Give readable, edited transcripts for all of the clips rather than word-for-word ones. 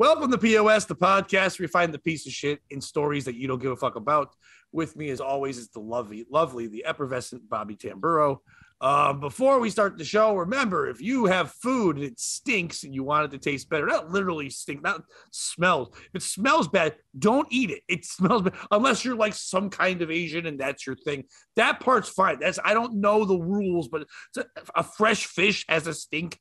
Welcome to POS, the podcast where you find the piece of shit in stories that you don't give a fuck about. With me, as always, is the lovely, the effervescent Bobby Tamburo. Before we start the show, remember, if you have food and it stinks and you want it to taste better, not literally stink, not smells. If it smells bad, don't eat it. It smells bad, unless you're like some kind of Asian and that's your thing. That part's fine. I don't know the rules, but a fresh fish has a stink.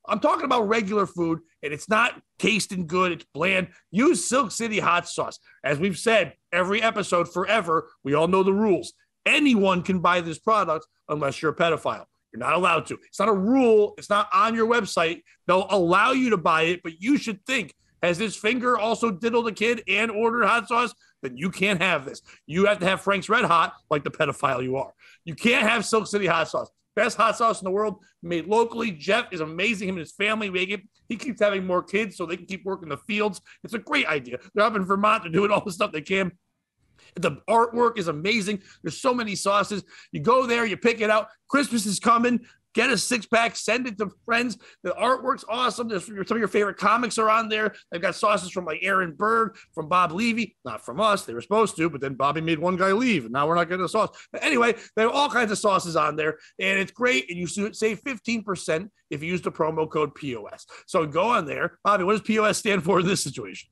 I'm talking about regular food, and it's not tasting good. It's bland. Use Silk City hot sauce. As we've said every episode forever, we all know the rules. Anyone can buy this product unless you're a pedophile. You're not allowed to. It's not a rule. It's not on your website. They'll allow you to buy it, but you should think, has this finger also diddled a kid and ordered hot sauce? Then you can't have this. You have to have Frank's Red Hot like the pedophile you are. You can't have Silk City hot sauce. Best hot sauce in the world, made locally. Jeff is amazing. Him and his family make it. He keeps having more kids so they can keep working the fields. It's a great idea. They're up in Vermont. They're doing all the stuff they can. The artwork is amazing. There's so many sauces. You go there, you pick it out. Christmas is coming. Get a 6-pack, send it to friends. The artwork's awesome. Some of your favorite comics are on there. They've got sauces from like Aaron Berg, from Bob Levy, not from us. They were supposed to, but then Bobby made one guy leave, and now we're not getting a sauce. But anyway, there are all kinds of sauces on there, and it's great. And you save 15% if you use the promo code POS. So go on there. Bobby, what does POS stand for in this situation?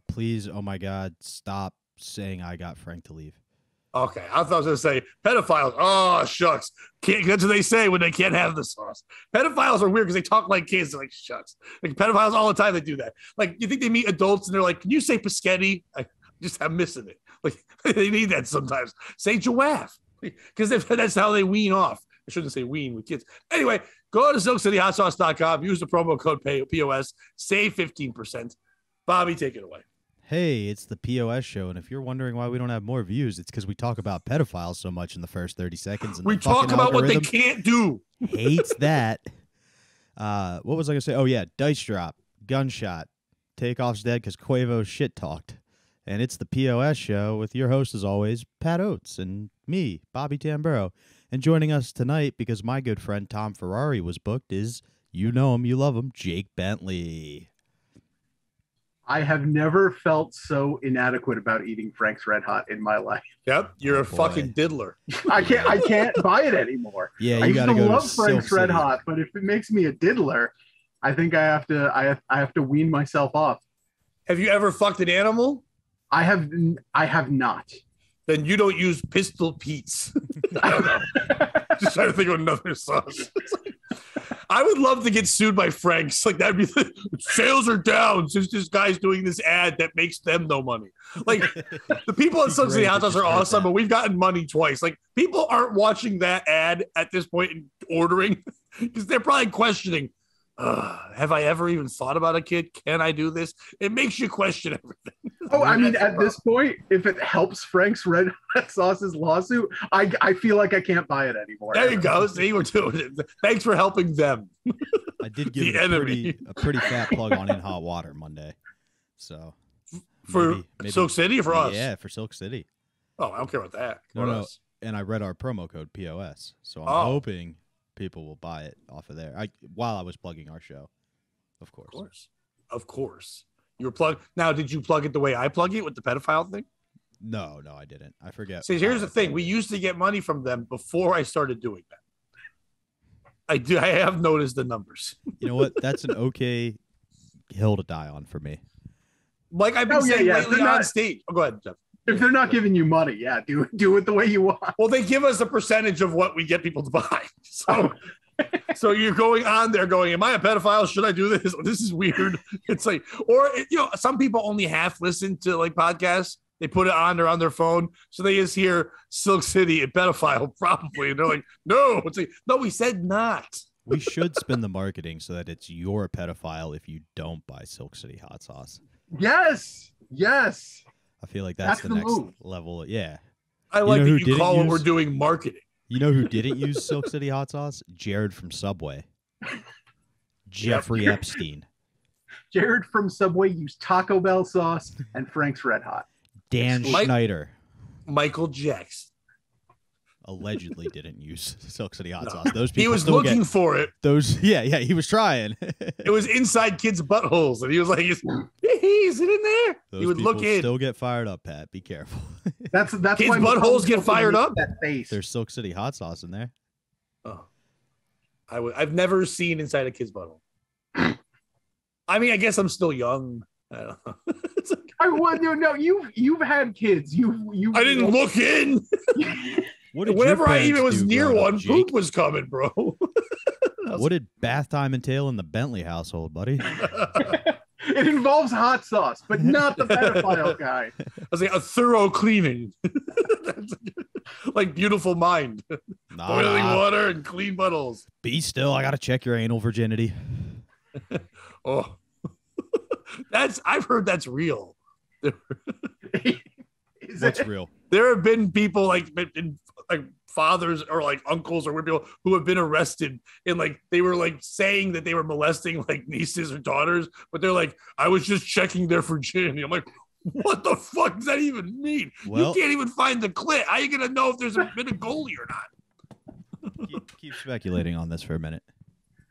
Please, oh my God, stop saying I got Frank to leave. Okay, I thought I was going to say pedophiles. Oh, shucks. That's what they say when they can't have the sauce. Pedophiles are weird because they talk like kids. They're like, shucks. Like pedophiles all the time, they do that. Like, you think they meet adults and they're like, can you say Paschetti? I'm missing it. Like, they need that sometimes. Say giraffe. Because that's how they wean off. I shouldn't say wean with kids. Anyway, go to silkcityhotsauce.com. Use the promo code POS. Save 15%. Bobby, take it away. Hey, it's the POS show, and if you're wondering why we don't have more views, it's because we talk about pedophiles so much in the first 30 seconds. And we talk about what they can't do. Hates that. What was I going to say? Oh, yeah, dice drop, gunshot, takeoff's dead because Quavo shit talked. And it's the POS show with your host, as always, Pat Oates, and me, Bobby Tamburo. And joining us tonight, because my good friend Tom Ferrari was booked, is, you know him, you love him, Jake Bentley. I have never felt so inadequate about eating Frank's Red Hot in my life. Yep, you're a fucking diddler. I can't buy it anymore. Yeah, I you gotta go love to Frank's Silk Red City. Hot, but if it makes me a diddler, I think I have to wean myself off. Have you ever fucked an animal? I have not. Then you don't use Pistol Pete's. I don't know. Just trying to think of another sauce. I would love to get sued by Frank's. Like, that'd be sales are down since this guy's doing this ad that makes them no money. Like, the people at Silk City Hot Sauce are awesome, but we've gotten money twice. Like, people aren't watching that ad at this point and ordering because they're probably questioning, have I ever even thought about a kid? Can I do this? It makes you question everything. Oh, I mean, at this point, if it helps Frank's Red Hot Sauce's lawsuit, I feel like I can't buy it anymore. There you go. See, we're doing it. Thanks for helping them. I did give a pretty fat plug on In Hot Water Monday. So maybe Silk City or for us? Yeah, for Silk City. Oh, I don't care about that. No. And I read our promo code POS. So I'm hoping people will buy it off of there. While I was plugging our show, of course. Of course. You were plugged. Now, did you plug it the way I plug it with the pedophile thing? No, I didn't. I forget. See, here's the thing. We used to get money from them before I started doing that. I have noticed the numbers. You know what? That's an okay hill to die on for me. Like I've been saying lately on stage. Oh, go ahead, Jeff. If they're not giving you money, yeah, do it the way you want. Well, they give us a percentage of what we get people to buy. So you're going on there going, am I a pedophile? Should I do this? This is weird. It's like, or, some people only half listen to like podcasts. They put it on, they're on their phone. So they just hear Silk City and pedophile probably. And they're like, no, it's like, no, we said not. We should spin the marketing so that it's you're a pedophile if you don't buy Silk City hot sauce. Yes. I feel like that's the next move. level. Yeah. I like that you call what we're doing marketing. You know who didn't use Silk City hot sauce? Jared from Subway. Jeffrey Epstein. Jared from Subway used Taco Bell sauce and Frank's Red Hot. Dan Schneider. Michael Jackson. allegedly didn't use Silk City hot sauce. Those people He was still looking for it. yeah, he was trying. It was inside kids' buttholes, and he was like, "Is it in there?" Those He would people look in. still get fired up, Pat. Be careful. That's Kids' why buttholes get fired up. That face. There's Silk City hot sauce in there. Oh, I've never seen inside a kid's butthole. I mean, I guess I'm still young. I don't know. No, you've had kids. You. I didn't look in. Whenever I even was near one, poop was coming, bro. What did bath time entail in the Bentley household, buddy? It involves hot sauce, but not the pedophile guy. I was like a thorough cleaning, like Beautiful Mind, boiling water and clean buttholes. Be still. I gotta check your anal virginity. Oh, I've heard that's real. What's real? There have been people like fathers or like uncles or weird people who have been arrested and like they were like saying that they were molesting like nieces or daughters, but they're like, I was just checking their virginity. I'm like, what the fuck does that even mean? Well, you can't even find the clit. How are you gonna know if there's been a goalie or not? Keep speculating on this for a minute.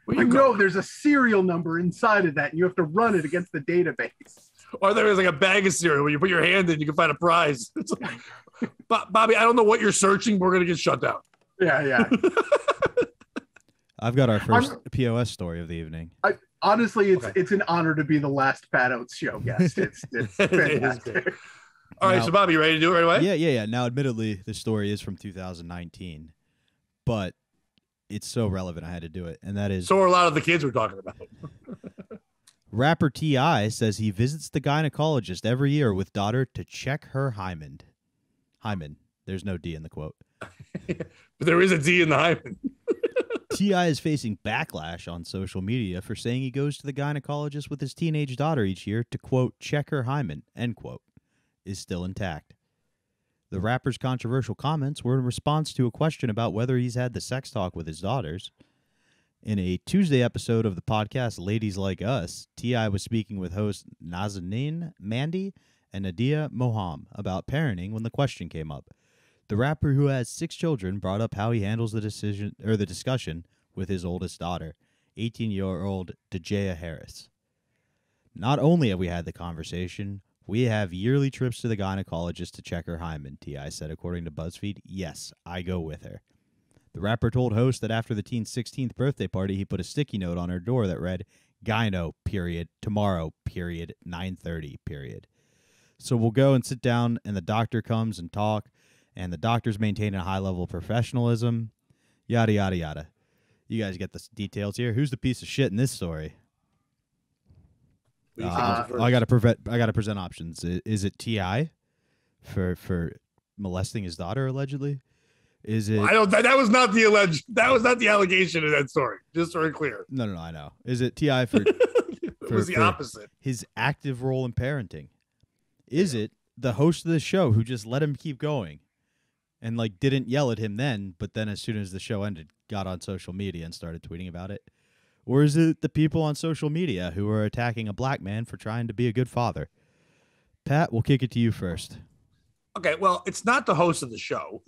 You know there's a serial number inside of that, and you have to run it against the database. Or there is like a bag of cereal where you put your hand in, you can find a prize. It's like, Bobby, I don't know what you're searching. We're gonna get shut down. Yeah. I've got our first POS story of the evening. Honestly, it's an honor to be the last Pat Oates show guest. It's fantastic. All right, so Bobby, you ready to do it right away? Yeah. Now, admittedly, the story is from 2019, but it's so relevant I had to do it, and that is so are a lot of the kids we're talking about. Rapper T.I. says he visits the gynecologist every year with daughter to check her hymen. Hymen. There's no D in the quote. But there is a D in the hymen. T.I. is facing backlash on social media for saying he goes to the gynecologist with his teenage daughter each year to, quote, check her hymen, end quote, is still intact. The rapper's controversial comments were in response to a question about whether he's had the sex talk with his daughters. In a Tuesday episode of the podcast Ladies Like Us, T.I. was speaking with hosts Nazanin Mandy and Nadia Moham about parenting when the question came up. The rapper, who has 6 children, brought up how he handles the discussion with his oldest daughter, 18-year-old Dejah Harris. Not only have we had the conversation, we have yearly trips to the gynecologist to check her hymen, T.I. said, according to BuzzFeed. Yes, I go with her. The rapper told hosts that after the teen's 16th birthday party, he put a sticky note on her door that read, Gyno, period, tomorrow, period, 9:30, period. So we'll go and sit down, and the doctor comes and talk, and the doctors maintain a high level of professionalism, yada, yada, yada. You guys get the details here. Who's the piece of shit in this story? I got to present options. Is it T.I. for molesting his daughter allegedly? Is it? I don't. That was not the alleged. That was not the allegation in that story. Just so we're clear. No. I know. Is it T.I. for? It was the opposite. His active role in parenting. Is it the host of the show who just let him keep going, and like didn't yell at him then, but then as soon as the show ended, got on social media and started tweeting about it? Or is it the people on social media who are attacking a black man for trying to be a good father? Pat, we'll kick it to you first. Okay, well, it's not the host of the show.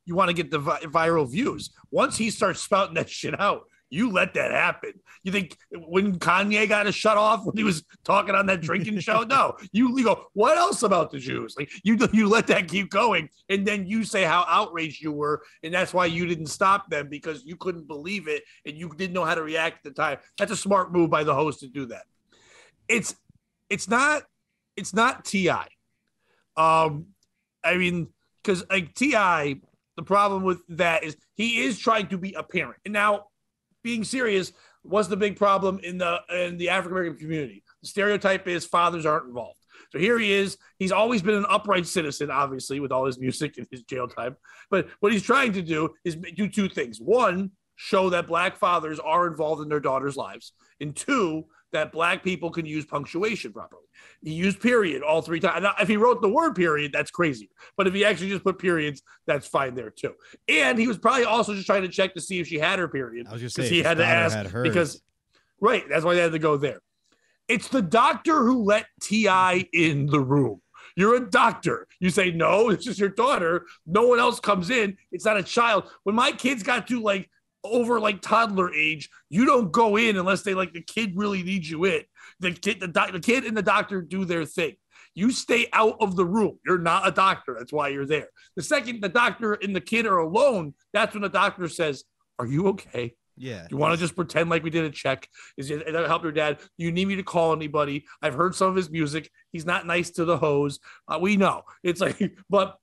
You want to get the viral views. Once he starts spouting that shit out, you let that happen. You think when Kanye got his shut off when he was talking on that drinking show? No, you go, what else about the Jews? Like you let that keep going, and then you say how outraged you were, and that's why you didn't stop them because you couldn't believe it and you didn't know how to react at the time. That's a smart move by the host to do that. It's not T.I. I mean, because like T.I., the problem with that is he is trying to be a parent. And now, being serious, what's the big problem in the African-American community? The stereotype is fathers aren't involved. So here he is. He's always been an upright citizen, obviously, with all his music and his jail time. But what he's trying to do is do 2 things. 1, show that black fathers are involved in their daughters' lives. And 2, that black people can use punctuation properly. He used period all 3 times. Now, if he wrote the word period, that's crazy. But if he actually just put periods, that's fine there too. And he was probably also just trying to check to see if she had her period. I was just saying, he had to ask because, right, that's why they had to go there. It's the doctor who let T.I. in the room. You're a doctor. You say, no, it's just your daughter. No one else comes in. It's not a child. When my kids got to like over like toddler age, you don't go in unless they like the kid really needs you in. The kid and the doctor do their thing. You stay out of the room. You're not a doctor. That's why you're there. The second the doctor and the kid are alone, that's when the doctor says, are you okay? Yeah. You want to just pretend like we did a check? Is it help your dad? You need me to call anybody? I've heard some of his music. He's not nice to the hose. We know. It's like, but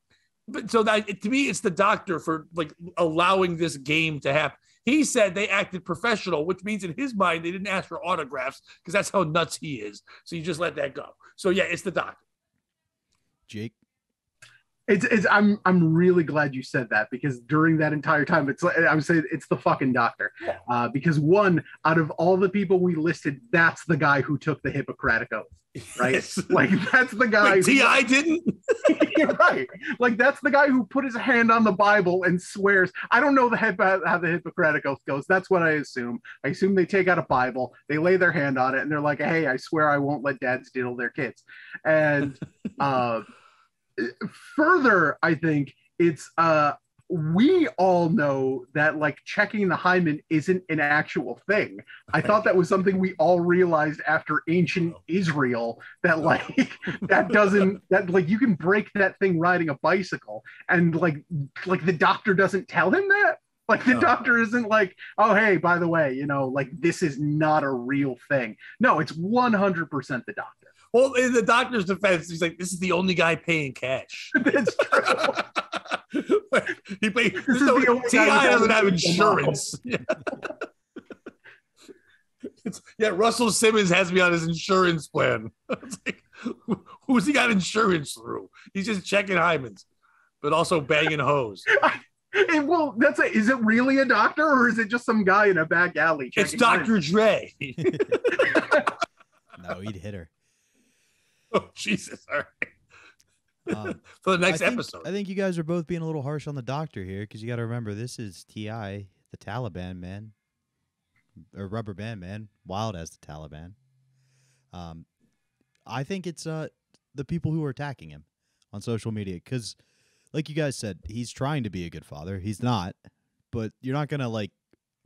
so that to me, it's the doctor for like allowing this game to happen. He said they acted professional, which means in his mind, they didn't ask for autographs because that's how nuts he is. So you just let that go. So yeah, it's the doctor. Jake. I'm really glad you said that, because during that entire time, I would say it's the fucking doctor. Yeah. Because one, out of all the people we listed, that's the guy who took the Hippocratic Oath, right? Yes. Like that's the guy. Wait, T.I. didn't? Right. Like that's the guy who put his hand on the Bible and swears. I don't know how the Hippocratic Oath goes. That's what I assume. I assume they take out a Bible, they lay their hand on it, and they're like, hey, I swear I won't let dads diddle their kids. And further, I think it's we all know that like checking the hymen isn't an actual thing. I thought that was something we all realized after ancient Israel, that like that like you can break that thing riding a bicycle, and like the doctor doesn't tell him that. Like the doctor isn't like, oh, hey, by the way, like this is not a real thing. No, it's 100% the doctor. Well, in the doctor's defense, he's like, this is the only guy paying cash. That's true. T.I. doesn't have insurance. Yeah. Russell Simmons has me on his insurance plan. It's like, who's he got insurance through? He's just checking hymens, but also banging hoes. Well, is it really a doctor, or is it just some guy in a back alley? It's Dr. Dre. No, he'd hit her. Oh, Jesus. All right. For the next episode. I think you guys are both being a little harsh on the doctor here, because you got to remember, this is T.I., the Taliban man, or Rubber Band Man, wild as the Taliban. I think it's the people who are attacking him on social media, because like you guys said, he's trying to be a good father. He's not, but you're not going to, like,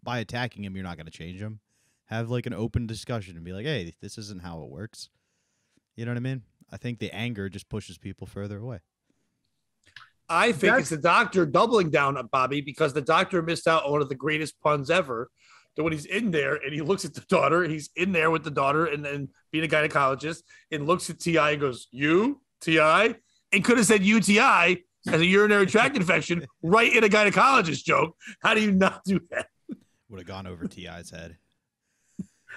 by attacking him, you're not going to change him. Have, like, an open discussion and be like, hey, this isn't how it works. You know what I mean? I think the anger just pushes people further away. I think it's the doctor doubling down on Bobby, because the doctor missed out on one of the greatest puns ever. That when he's in there and he looks at the daughter, he's in there with the daughter and then being a gynecologist, and looks at T.I. and goes, you, T.I.? And could have said UTI as a urinary tract infection right in a gynecologist joke. How do you not do that? Would have gone over T.I.'s head.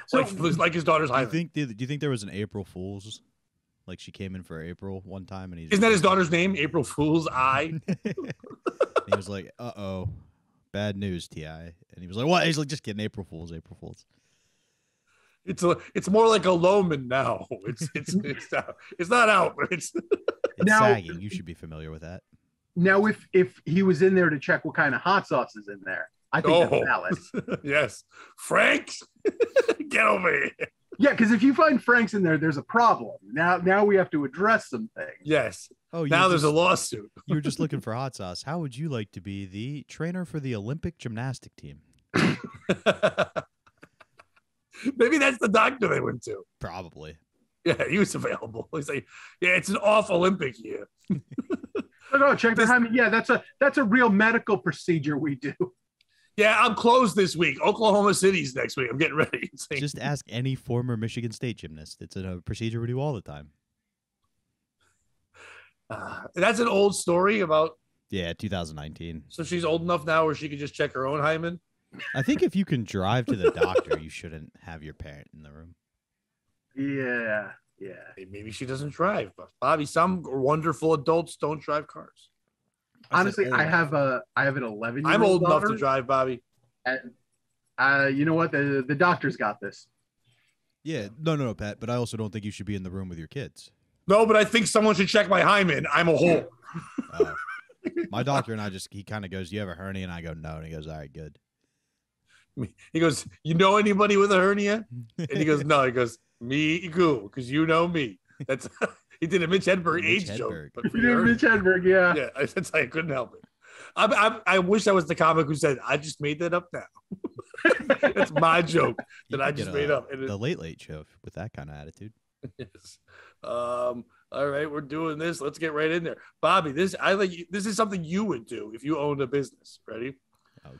So, like his daughter's hymen. Do you think there was an April Fool's? Like she came in for April one time, and isn't that his daughter's name? April Fool's Eye. He was like, "Uh-oh, bad news, T.I." And he was like, "What?" He's like, "Just kidding, April Fool's, April Fool's." It's more like a Loman now. It's not out, but it's now sagging. You should be familiar with that. Now, if he was in there to check what kind of hot sauce is in there, I think that's valid. Yes, Frank's, get over here. Yeah, because if you find Frank's in there, there's a problem. Now we have to address some things. Yes. Oh, now there's a lawsuit. You were just looking for hot sauce. How would you like to be the trainer for the Olympic gymnastic team? Maybe that's the doctor they went to. Probably. Yeah, he was available. He's like, yeah, it's an off Olympic year. No, check the hymen. Yeah, that's a real medical procedure we do. Yeah, I'm closed this week. Oklahoma City's next week. I'm getting ready. Just ask any former Michigan State gymnast. It's a procedure we do all the time. That's an old story about... Yeah, 2019. So she's old enough now where she could just check her own hymen? I think if you can drive to the doctor, you shouldn't have your parent in the room. Yeah. Maybe she doesn't drive. But Bobby, some wonderful adults don't drive cars. Honestly, I have an 11-year-old. I'm old enough to drive, Bobby. And you know what? The doctor's got this. Yeah, no, Pat. But I also don't think you should be in the room with your kids. No, but I think someone should check my hymen. I'm a whole. My doctor and he kind of goes, "Do you have a hernia?" And I go, "No." And he goes, "All right, good." He goes, "You know anybody with a hernia?" And he goes, "No." He goes, "Me, cool, because you know me." That's He did a Mitch Hedberg AIDS joke. But He did Mitch Hedberg, yeah. Yeah, that's I couldn't help it. I wish I was the comic who said, I just made that up now. That's my joke that I just made up. The Late Late Show with that kind of attitude. Yes. All right, we're doing this. Let's get right in there. Bobby, this is something you would do if you owned a business. Ready?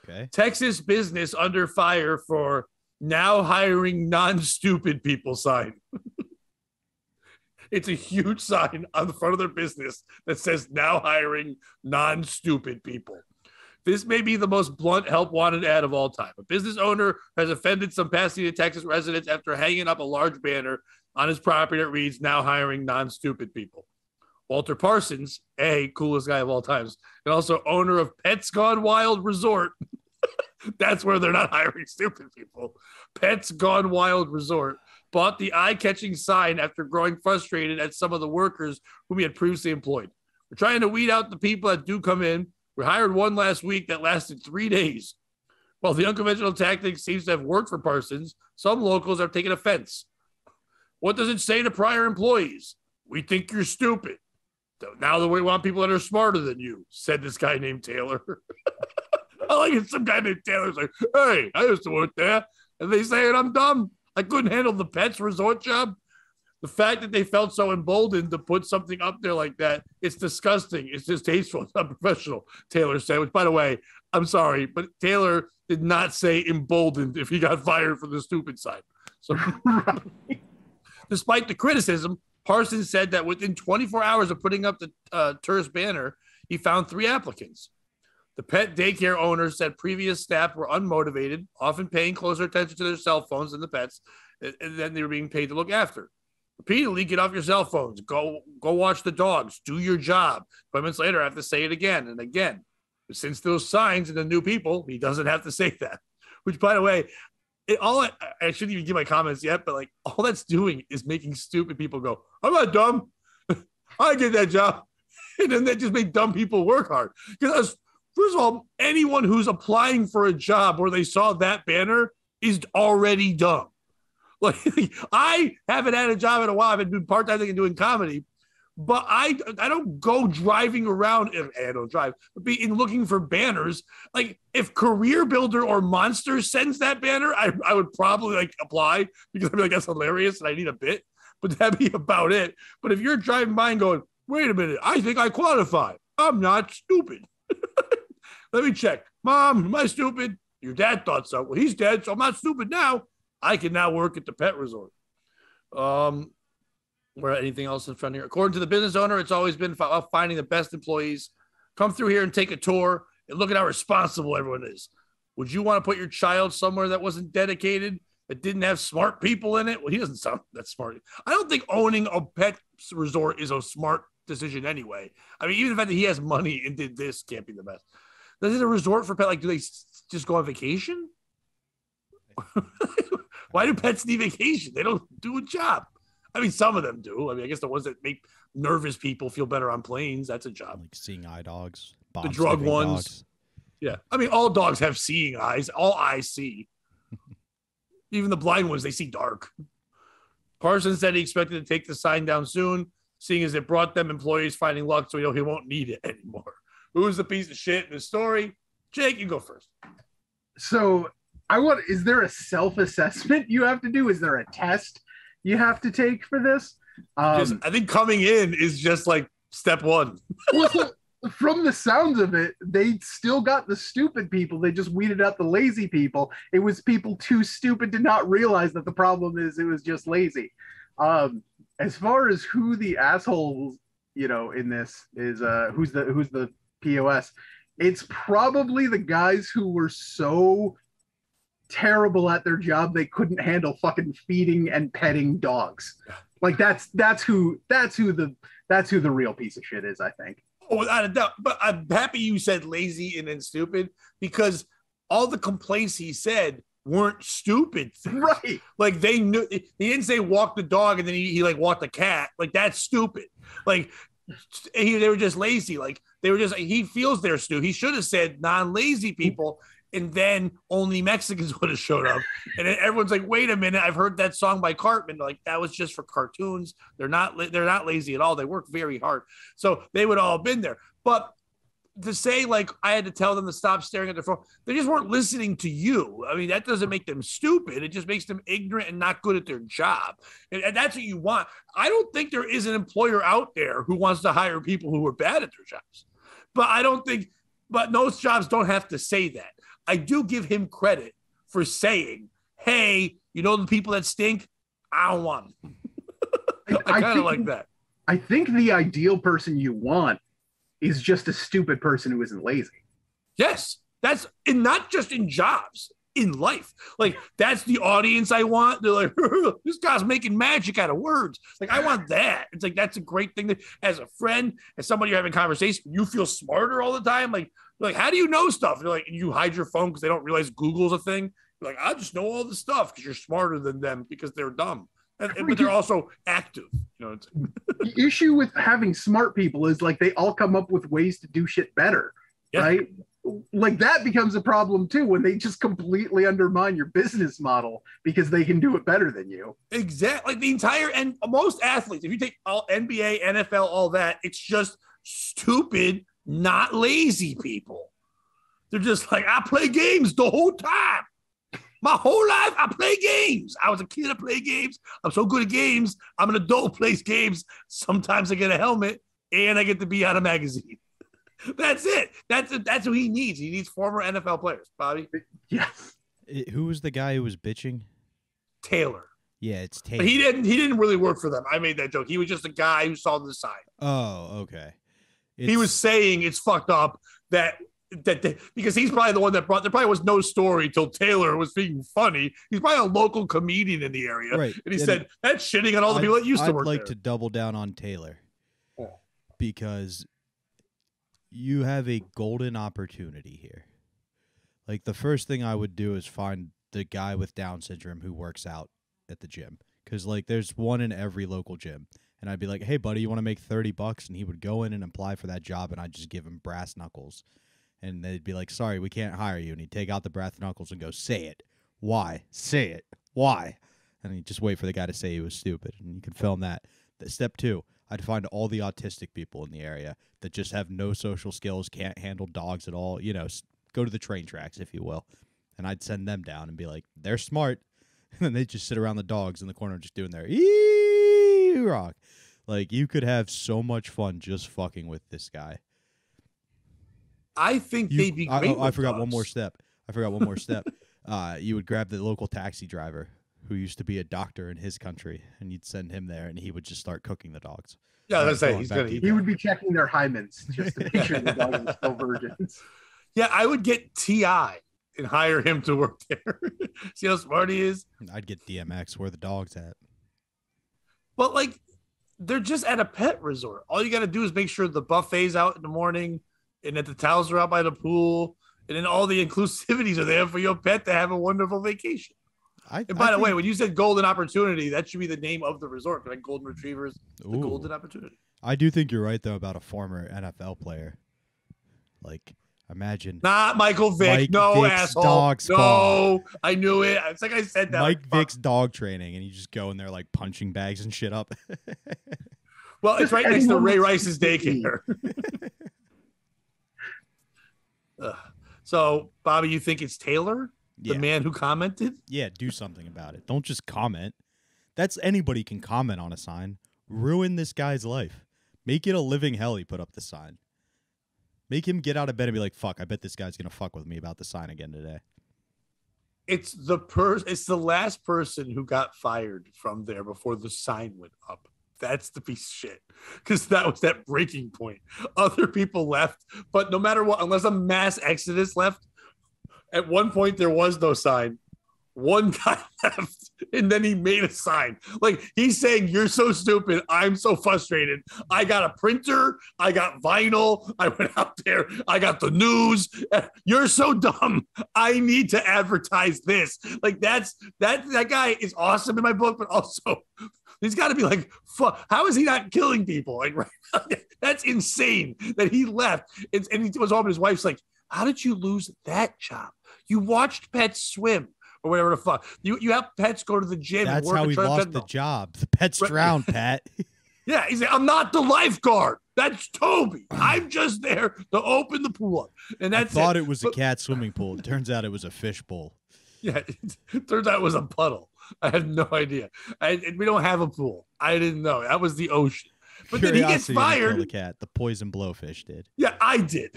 Okay. Texas business under fire for now hiring non-stupid people sign. It's a huge sign on the front of their business that says now hiring non-stupid people. This may be the most blunt help wanted ad of all time. A business owner has offended some Pasadena, Texas residents after hanging up a large banner on his property that reads now hiring non-stupid people. Walter Parsons, coolest guy of all times, and also owner of Pets Gone Wild Resort. That's where they're not hiring stupid people. Pets Gone Wild Resort bought the eye-catching sign after growing frustrated at some of the workers whom he had previously employed. We're trying to weed out the people that do come in. We hired one last week that lasted 3 days. While the unconventional tactic seems to have worked for Parsons, some locals are taking offense. What does it say to prior employees? We think you're stupid. Now that we want people that are smarter than you, said this guy named Taylor. I like it. Some guy named Taylor's like, hey, I used to work there. And they say I'm dumb. I couldn't handle the Pets resort job. The fact that they felt so emboldened to put something up there like that, it's disgusting. It's distasteful. It's not professional, Taylor said, which, by the way, I'm sorry, but Taylor did not say emboldened if he got fired for the stupid side. So, despite the criticism, Parsons said that within 24 hours of putting up the tourist banner, he found 3 applicants. The pet daycare owner said previous staff were unmotivated, often paying closer attention to their cell phones than the pets, and then they were being paid to look after. Repeatedly, get off your cell phones. Go watch the dogs. Do your job. 5 minutes later, I have to say it again and again. But since those signs and the new people, he doesn't have to say that. Which, by the way, I shouldn't even give my comments yet, but like all that's doing is making stupid people go, I'm not dumb. I get that job. And then that just made dumb people work hard. Because first of all, anyone who's applying for a job where they saw that banner is already dumb. Like I haven't had a job in a while. I've been doing part-time thing and doing comedy, but I don't go driving around. I don't drive, but looking for banners. Like if Career Builder or Monster sends that banner, I would probably like apply because I'd be like, that's hilarious and I need a bit, but that'd be about it. But if you're driving by and going, wait a minute, I think I qualify. I'm not stupid. Let me check. Mom, am I stupid? Your dad thought so. Well, he's dead, so I'm not stupid now. I can now work at the pet resort. Where anything else in front here? According to the business owner, it's always been about finding the best employees. Come through here and take a tour and look at how responsible everyone is. Would you want to put your child somewhere that wasn't dedicated, that didn't have smart people in it? Well, he doesn't sound that smart. I don't think owning a pet resort is a smart decision anyway. I mean, even the fact that he has money and did this can't be the best. Is it a resort for pet? Like, do they just go on vacation? Why do pets need vacation? They don't do a job. I mean, some of them do. I mean, I guess the ones that make nervous people feel better on planes, that's a job. Like seeing eye dogs. The drug ones. Dogs. Yeah. I mean, all dogs have seeing eyes. All eyes see. Even the blind ones, they see dark. Parsons said he expected to take the sign down soon, seeing as it brought them employees finding luck, so he won't need it anymore. Who's the piece of shit in the story? Jake, you go first. So is there a self-assessment you have to do? Is there a test you have to take for this? I think coming in is just like step one. Well, so from the sounds of it, they still got the stupid people. They just weeded out the lazy people. It was people too stupid to not realize that the problem is it was just lazy. As far as who the assholes, in this is, who's the POS, it's probably the guys who were so terrible at their job they couldn't handle fucking feeding and petting dogs. Like that's who the real piece of shit is, I think. Oh, without a doubt. But I'm happy you said lazy and then stupid, because all the complaints he said weren't stupid things. Right. Like they knew, he didn't say walk the dog and then he like walked the cat. Like that's stupid. Like they were just lazy. Like they were just, he feels they're stupid. He should have said non-lazy people. and then only Mexicans would have showed up. And then everyone's like, wait a minute, I've heard that song by Cartman. Like, that was just for cartoons. They're not lazy at all. They work very hard. So they would all have been there. But to say, like, I had to tell them to stop staring at their phone, they just weren't listening to you. I mean, that doesn't make them stupid. It just makes them ignorant and not good at their job. And that's what you want. I don't think there is an employer out there who wants to hire people who are bad at their jobs. But those jobs don't have to say that. I do give him credit for saying, hey, you know the people that stink? I don't want them. I kind of like that. I think the ideal person you want is just a stupid person who isn't lazy. Yes, that's, and not just in jobs, in life. Like, that's the audience I want. They're like, this guy's making magic out of words. Like, I want that. It's like, that's a great thing that, as a friend, as somebody you're having conversation, you feel smarter all the time. Like, how do you know stuff? You're like, you hide your phone because they don't realize Google's a thing. You're like, I just know all the stuff because you're smarter than them because they're dumb. But they're also active. You know, the issue with having smart people is like they all come up with ways to do shit better, right? Like that becomes a problem too when they just completely undermine your business model because they can do it better than you. Exactly. Like the entire, and most athletes, if you take all NBA, NFL, all that, it's just stupid, not lazy people. They're just like, I play games the whole time. My whole life, I play games. I was a kid, I played games. I'm so good at games. I'm an adult who plays games. Sometimes I get a helmet and I get to be on a magazine. That's it. That's what he needs. He needs former NFL players, Bobby. Yes. Who was the guy who was bitching? Taylor. Yeah, it's Taylor. But he didn't really work for them. I made that joke. He was just a guy who saw the sign. Oh, okay. He was saying it's fucked up that because he's probably the one that there probably was no story till Taylor was being funny. He's probably a local comedian in the area. Right. And he said, that's shitting on all the people that used to work there. I'd like to double down on Taylor because you have a golden opportunity here. Like, the first thing I would do is find the guy with Down syndrome who works out at the gym. Because, like, there's one in every local gym. And I'd be like, hey, buddy, you want to make $30? And he would go in and apply for that job, and I'd just give him brass knuckles. And they'd be like, sorry, we can't hire you. And he'd take out the brass knuckles and go, say it. Why? Say it. Why? And he'd just wait for the guy to say he was stupid. And you can film that. Step 2, I'd find all the autistic people in the area that just have no social skills, can't handle dogs at all. You know, go to the train tracks, if you will. And I'd send them down and be like, they're smart. And then they'd just sit around the dogs in the corner just doing their rock. Like, you could have so much fun just fucking with this guy. I think they'd be great. I forgot one more step. You would grab the local taxi driver who used to be a doctor in his country, and you'd send him there, and he would just start cooking the dogs. Yeah, let's say he's gonna eat. He would be checking their hymens just to make sure the dogs are still virgins. Yeah, I would get T.I. and hire him to work there. See how smart he is? I'd get DMX. Where the dog's at? But, like, they're just at a pet resort. All you got to do is make sure the buffet's out in the morning and that the towels are out by the pool and then all the inclusivities are there for your pet to have a wonderful vacation. And by the way, when you said golden opportunity, that should be the name of the resort. Like golden retrievers, the golden opportunity. I do think you're right, though, about a former NFL player. Like, imagine. Not Michael Vick. No, Vick's asshole. Dog spa. No, I knew it. It's like I said that. Mike Vick's dog training, and you just go in there like punching bags and shit up. Well, it's right next to Ray Rice's daycare. So, Bobby, you think it's Taylor, the man who commented? Yeah, do something about it. Don't just comment. That's anybody can comment on a sign. Ruin this guy's life. Make it a living hell he put up the sign. Make him get out of bed and be like, fuck, I bet this guy's going to fuck with me about the sign again today. It's the last person who got fired from there before the sign went up. That's the piece of shit. Because that was that breaking point. Other people left, but no matter what, unless a mass exodus left, at one point there was no sign. One guy left, and then he made a sign. Like, he's saying, you're so stupid. I'm so frustrated. I got a printer. I got vinyl. I went out there. I got the news. You're so dumb. I need to advertise this. Like, that guy is awesome in my book, but also he's got to be like, fuck, how is he not killing people? Like, right? That's insane that he left. And he was home and his wife's like, How did you lose that job? You watched pets swim or whatever the fuck. You have pets go to the gym. That's and work how he lost the job. The pets drowned, Pat. Yeah, he's like, I'm not the lifeguard. That's Toby. I'm just there to open the pool up. And that's I thought it was a cat swimming pool. It turns out it was a fish bowl. Yeah, it turns out it was a puddle. I had no idea. We don't have a pool. I didn't know. That was the ocean. But then he gets fired. Kill the cat. The poison blowfish did. Yeah, I did.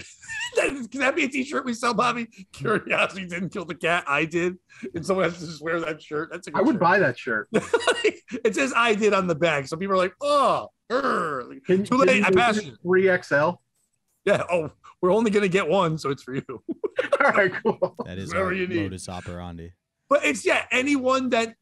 Can that be a t-shirt we sell, Bobby? Curiosity didn't kill the cat. I did. And someone has to just wear that shirt. That's a good I would shirt. buy that shirt. It says I did on the back. So people are like, oh, too late. I passed it. 3XL. Yeah. Oh, we're only going to get one. So it's for you. All right, cool. That is our modus operandi. But it's anyone that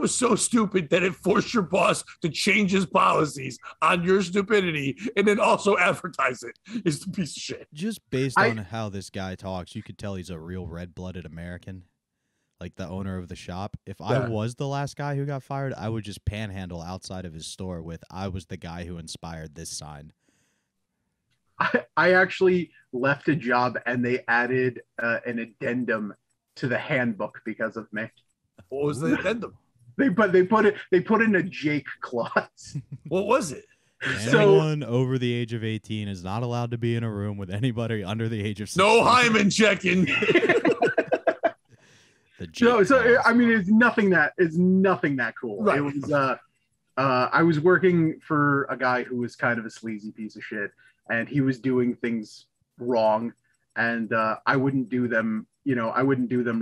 was so stupid that it forced your boss to change his policies on your stupidity and then also advertise it is the piece of shit. Just based on how this guy talks, you could tell he's a real red-blooded American, like the owner of the shop. If I was the last guy who got fired, I would just panhandle outside of his store with "I was the guy who inspired this" sign. I actually left a job and they added an addendum to the handbook because of me. What was the addendum? They put in a Jake clause. What was it? Anyone over the age of 18 is not allowed to be in a room with anybody under the age of 16. No hymen checking. I mean, it's nothing that cool. Right. It was I was working for a guy who was kind of a sleazy piece of shit, and he was doing things wrong, and I wouldn't do them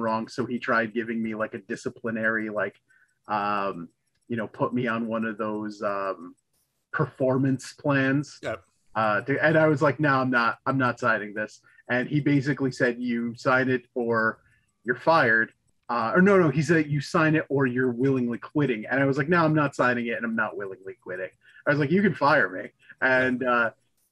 wrong. So he tried giving me like a disciplinary, put me on one of those performance plans. Yep. And I was like, no, I'm not signing this. And he basically said, you sign it or you're fired. He said, you sign it or you're willingly quitting. And I was like, no, I'm not signing it and I'm not willingly quitting. I was like, you can fire me. And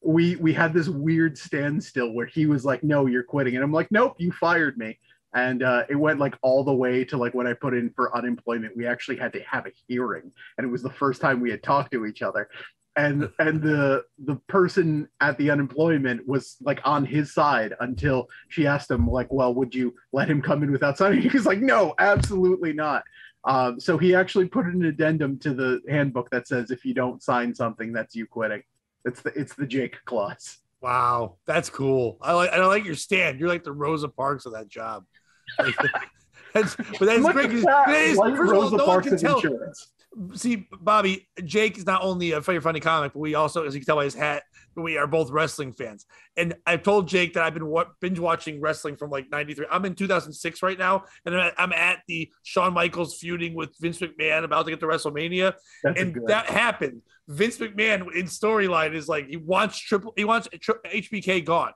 we had this weird standstill where he was like, no, you're quitting. And I'm like, nope, you fired me. And it went like all the way to like when I put in for unemployment, we actually had to have a hearing. And it was the first time we had talked to each other. And the person at the unemployment was like on his side until she asked him like, well, would you let him come in without signing? He was like, no, absolutely not. So he actually put an addendum to the handbook that says if you don't sign something, that's you quitting. It's the Jake clause. Wow, that's cool. I like your stand. You're like the Rosa Parks of that job. That's great. First of all, no one can tell. Insurance. See, Bobby, Jake is not only a funny comic, but we also, as you can tell by his hat, we are both wrestling fans. And I've told Jake that I've been binge watching wrestling from like 93. I'm in 2006 right now, and I'm at the Shawn Michaels feuding with Vince McMahon about to get to WrestleMania. That happened. Vince McMahon in storyline is like, he wants HBK gone.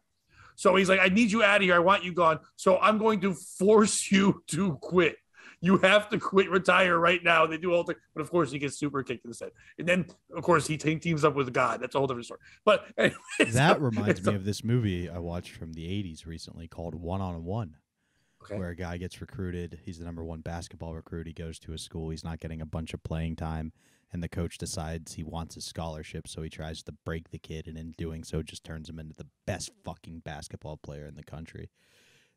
So he's like, I need you out of here. I want you gone. So I'm going to force you to quit. You have to quit, retire right now. They do all the, but of course he gets super kicked in the head. And then of course he teams up with God. That's a whole different story. But anyways, that reminds me of this movie I watched from the 80s recently called One on One, where a guy gets recruited. He's the #1 basketball recruit. He goes to a school. He's not getting a bunch of playing time. And the coach decides he wants a scholarship, so he tries to break the kid, and in doing so just turns him into the best fucking basketball player in the country.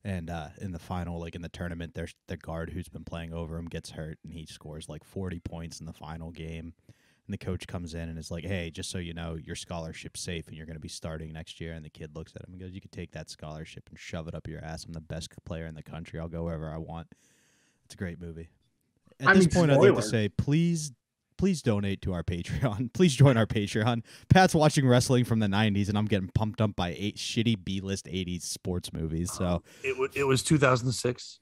And in the final, like in the tournament, there's the guard who's been playing over him gets hurt, and he scores like 40 points in the final game. And the coach comes in and is like, hey, just so you know, your scholarship's safe, and you're going to be starting next year. And the kid looks at him and goes, you can take that scholarship and shove it up your ass. I'm the best player in the country. I'll go wherever I want. It's a great movie. At this point, I'd like to say, please donate to our Patreon. Please join our Patreon. Pat's watching wrestling from the 90s, and I'm getting pumped up by 8 shitty B-list 80s sports movies. So it was 2006.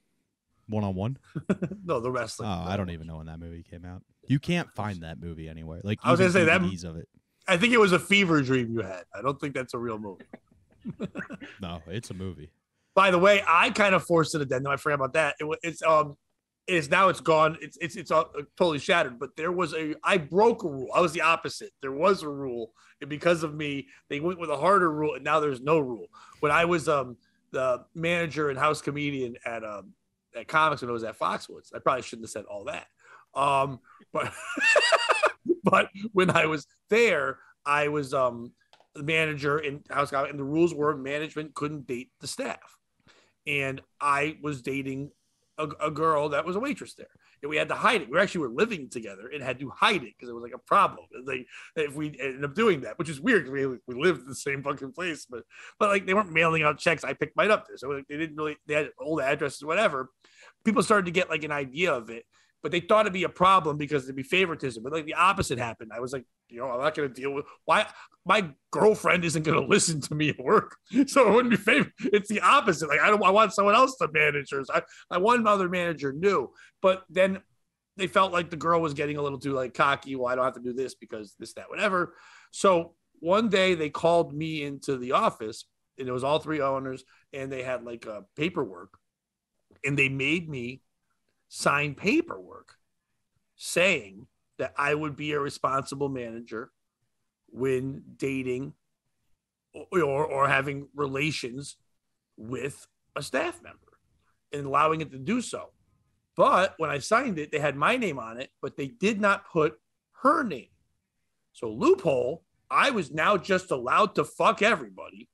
One on One? No, the wrestling. Oh, I don't even know when that movie came out. You can't find that movie anywhere. Like I was gonna say DVDs of it. I think it was a fever dream you had. I don't think that's a real movie. No, it's a movie. By the way, I kind of forced an addendum. I forgot about that. It's now it's gone. It's totally shattered. But I broke a rule. I was the opposite. There was a rule, and because of me, they went with a harder rule, and now there's no rule. When I was the manager and house comedian at Comics when I was at Foxwoods, I probably shouldn't have said all that. But but when I was there, I was the manager in house comics, and the rules were management couldn't date the staff. and I was dating a girl that was a waitress there. And we had to hide it. We actually were living together and had to hide it because it was like a problem. Like if we ended up doing that, which is weird because we lived in the same fucking place, but like they weren't mailing out checks. I picked mine up there, so they didn't really. They had old addresses, whatever. People started to get like an idea of it, but they thought it'd be a problem because there'd be favoritism. But like the opposite happened. I was like, I'm not going to deal with why my girlfriend isn't going to listen to me at work. So it wouldn't be favor. It's the opposite. Like I want someone else to manage her. So I one other manager knew, but then they felt like the girl was getting a little too like cocky. Well, I don't have to do this because this, that, whatever. So one day they called me into the office and it was all three owners and they had like a paperwork and they made me sign paperwork saying that I would be a responsible manager when dating or having relations with a staff member and allowing it to do so. But when I signed it, they had my name on it, but they did not put her name. So loophole, I was now just allowed to fuck everybody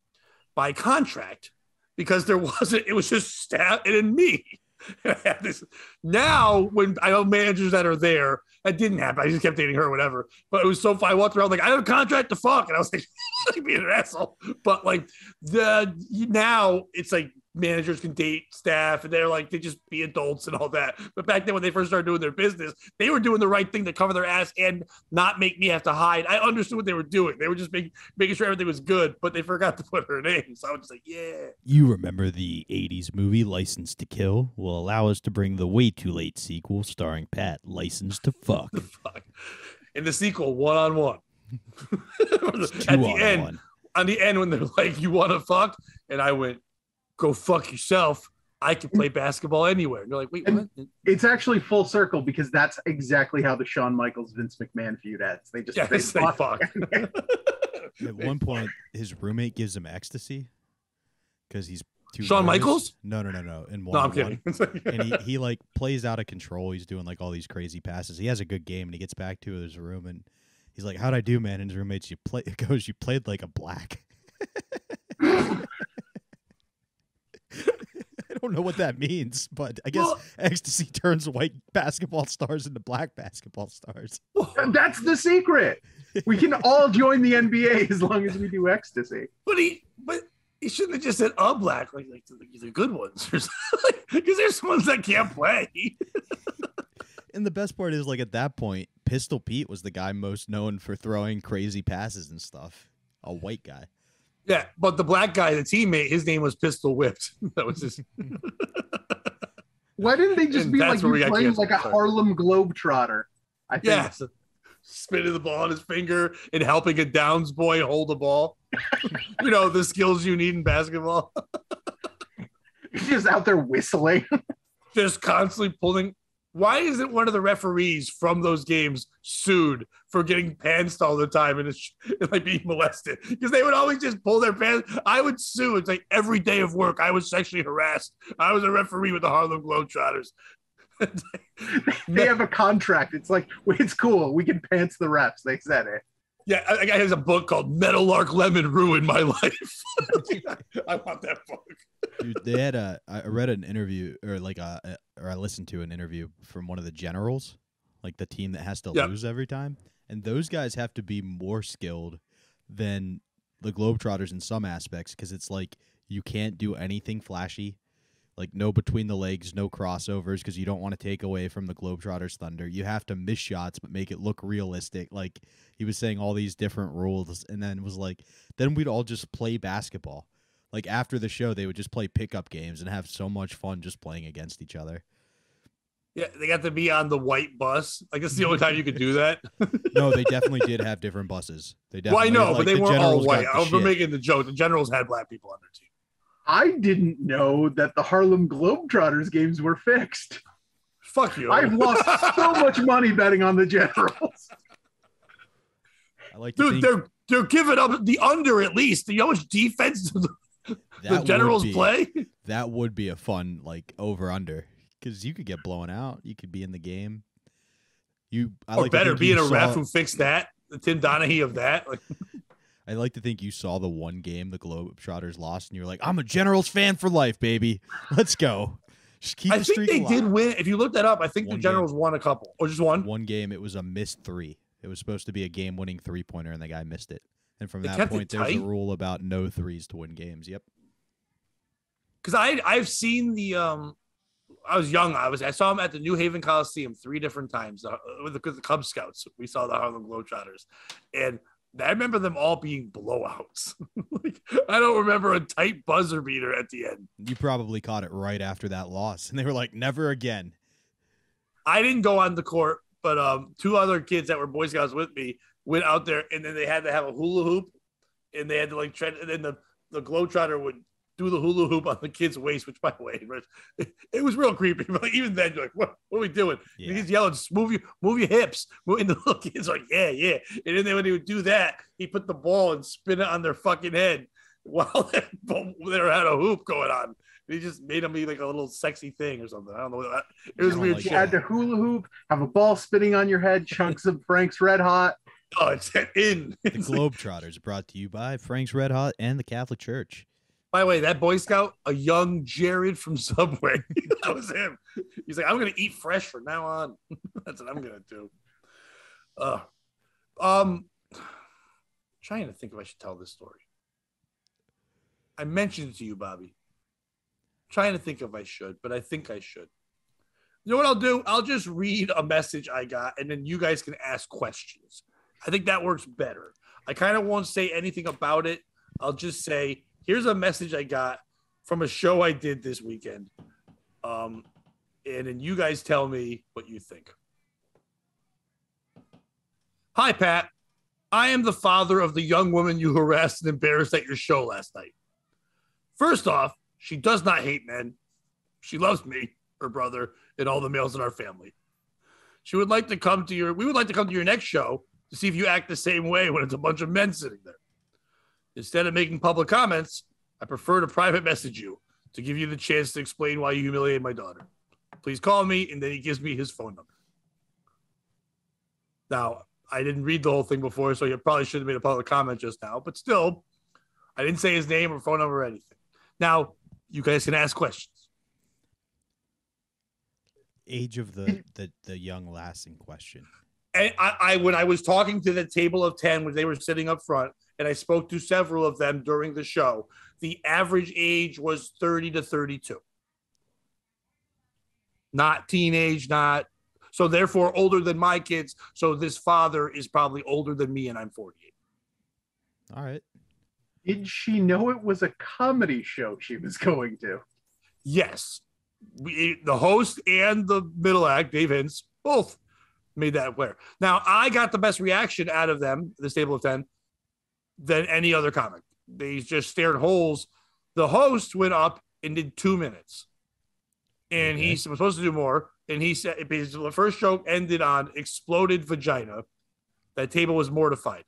by contract because it was just staff and me. Now, when I have managers that are there, that didn't happen. I just kept dating her or whatever. But it was so fun. I walked around like, I have a contract to fuck. And I was like, being an asshole. But like now it's like managers can date staff and they're like, they just be adults and all that. But back then when they first started doing their business, they were doing the right thing to cover their ass and not make me have to hide. I understood what they were doing. They were just making sure everything was good, but they forgot to put her name. So I was just like, yeah. You remember the 80s movie License to Kill will allow us to bring the Way Too Late sequel starring Pat, License to Fuck. In the sequel, one-on-one. At the end, on the end when they're like, you want to fuck? And I went, go fuck yourself. I can play basketball anywhere. And you're like, wait, what? It's actually full circle because that's exactly how the Shawn Michaels Vince McMahon feud ends. They just they fuck. At one point, his roommate gives him ecstasy because he's too Shawn nervous. Michaels? No. In one, no, I'm kidding. And he like plays out of control. He's doing like all these crazy passes. He has a good game, and he gets back to his room, and he's like, "How'd I do, man?" And his roommate's, you played like a black." I don't know what that means, but I guess ecstasy turns white basketball stars into black basketball stars. That's the secret. We can all join the NBA as long as we do ecstasy. But he shouldn't have just said a black, like the good ones, because there's ones that can't play. And the best part is, like, at that point, Pistol Pete was the guy most known for throwing crazy passes and stuff. A white guy. Yeah, but the black guy, the teammate, his name was Pistol Whipped. That was his. Why didn't they just be like you playing like a Harlem Globetrotter? I think. Yeah, so spinning the ball on his finger and helping a Downs boy hold the ball. The skills you need in basketball. He's just out there whistling. Just constantly pulling. Why isn't one of the referees from those games sued for getting pantsed all the time and like being molested? Because they would always just pull their pants. I would sue. It's like every day of work, I was sexually harassed. I was a referee with the Harlem Globetrotters. They have a contract. It's like, it's cool. We can pants the refs. They said it. Yeah, I has a book called Meadowlark Lemon Ruined My Life. I want that book. Dude, they had I read an interview or I listened to an interview from one of the generals, like the team that has to lose every time. And those guys have to be more skilled than the Globetrotters in some aspects because it's like you can't do anything flashy. Like no between the legs, no crossovers because you don't want to take away from the Globetrotters' thunder. You have to miss shots but make it look realistic. Like he was saying all these different rules and then was like, then we'd all just play basketball. Like after the show, they would just play pickup games and have so much fun just playing against each other. Yeah, they got to be on the white bus. Like it's the only time you could do that. No, they definitely did have different buses. They definitely, well, I know, but they weren't all white. I was making the joke. The Generals had black people on their team. I didn't know that the Harlem Globetrotters games were fixed. Fuck you. I've lost so much money betting on the Generals. I like they're giving up the under at least. You know how much defense the Generals play? That would be a fun over-under because you could get blown out. You could be in the game. Being a ref who fixed that. The Tim Donaghy of that. I like to think you saw the one game the Globetrotters lost, and you're like, I'm a Generals fan for life, baby. Let's go. Just keep the streak alive. Did win. If you look that up, I think the Generals won a couple. Or just one? One game, it was a missed 3. It was supposed to be a game-winning 3-pointer, and the guy missed it. And from that point, there's a rule about no 3s to win games. Yep. Because I've seen the I was young. I saw him at the New Haven Coliseum 3 different times with the Cub Scouts. We saw the Harlem Globetrotters, and I remember them all being blowouts. Like, I don't remember a tight buzzer beater at the end. You probably caught it right after that loss, and they were like, never again. I didn't go on the court, but 2 other kids that were Boy Scouts with me went out there, and then they had to have a hula hoop, and they had to like tread, and then the Globetrotter would do the hula hoop on the kid's waist, which, by the way, it was real creepy. But like, even then, you're like, what are we doing? Yeah. He's yelling, just move your hips. And the little kid's like, yeah. And then when he would do that, he put the ball and spin it on their fucking head while they had a hoop going on. And he just made them be like a little sexy thing or something. I don't know. It was weird. You had to hula hoop, have a ball spinning on your head, chunks of Frank's Red Hot. Oh, it's in. The Globetrotters brought to you by Frank's Red Hot and the Catholic Church. By the way, that Boy Scout, a young Jared from Subway, that was him. He's like, I'm going to eat fresh from now on. That's what I'm going to do. Trying to think if I should tell this story. I mentioned it to you, Bobby. Trying to think if I should, but I think I should. You know what I'll do? I'll just read a message I got, and then you guys can ask questions. I think that works better. I kind of won't say anything about it. I'll just say, here's a message I got from a show I did this weekend. And then you guys tell me what you think. Hi, Pat. I am the father of the young woman you harassed and embarrassed at your show last night. First off, she does not hate men. She loves me, her brother, and all the males in our family. We would like to come to your next show to see if you act the same way when it's a bunch of men sitting there. Instead of making public comments, I prefer to private message you to give you the chance to explain why you humiliated my daughter. Please call me, and then he gives me his phone number. Now, I didn't read the whole thing before, so you probably should have made a public comment just now, but still, I didn't say his name or phone number or anything. Now, you guys can ask questions. Age of the young lass in question. And I when I was talking to the table of 10 when they were sitting up front, and I spoke to several of them during the show, the average age was 30 to 32. Not teenage, so therefore older than my kids. So this father is probably older than me, and I'm 48. All right. Did she know it was a comedy show she was going to? Yes. The host and the middle act, Dave Hintz, both made that clear. Now, I got the best reaction out of them, this table of 10, than any other comic. They just stared holes. The host went up and did 2 minutes. And he's supposed to do more. And he said, the first joke ended on exploded vagina. That table was mortified.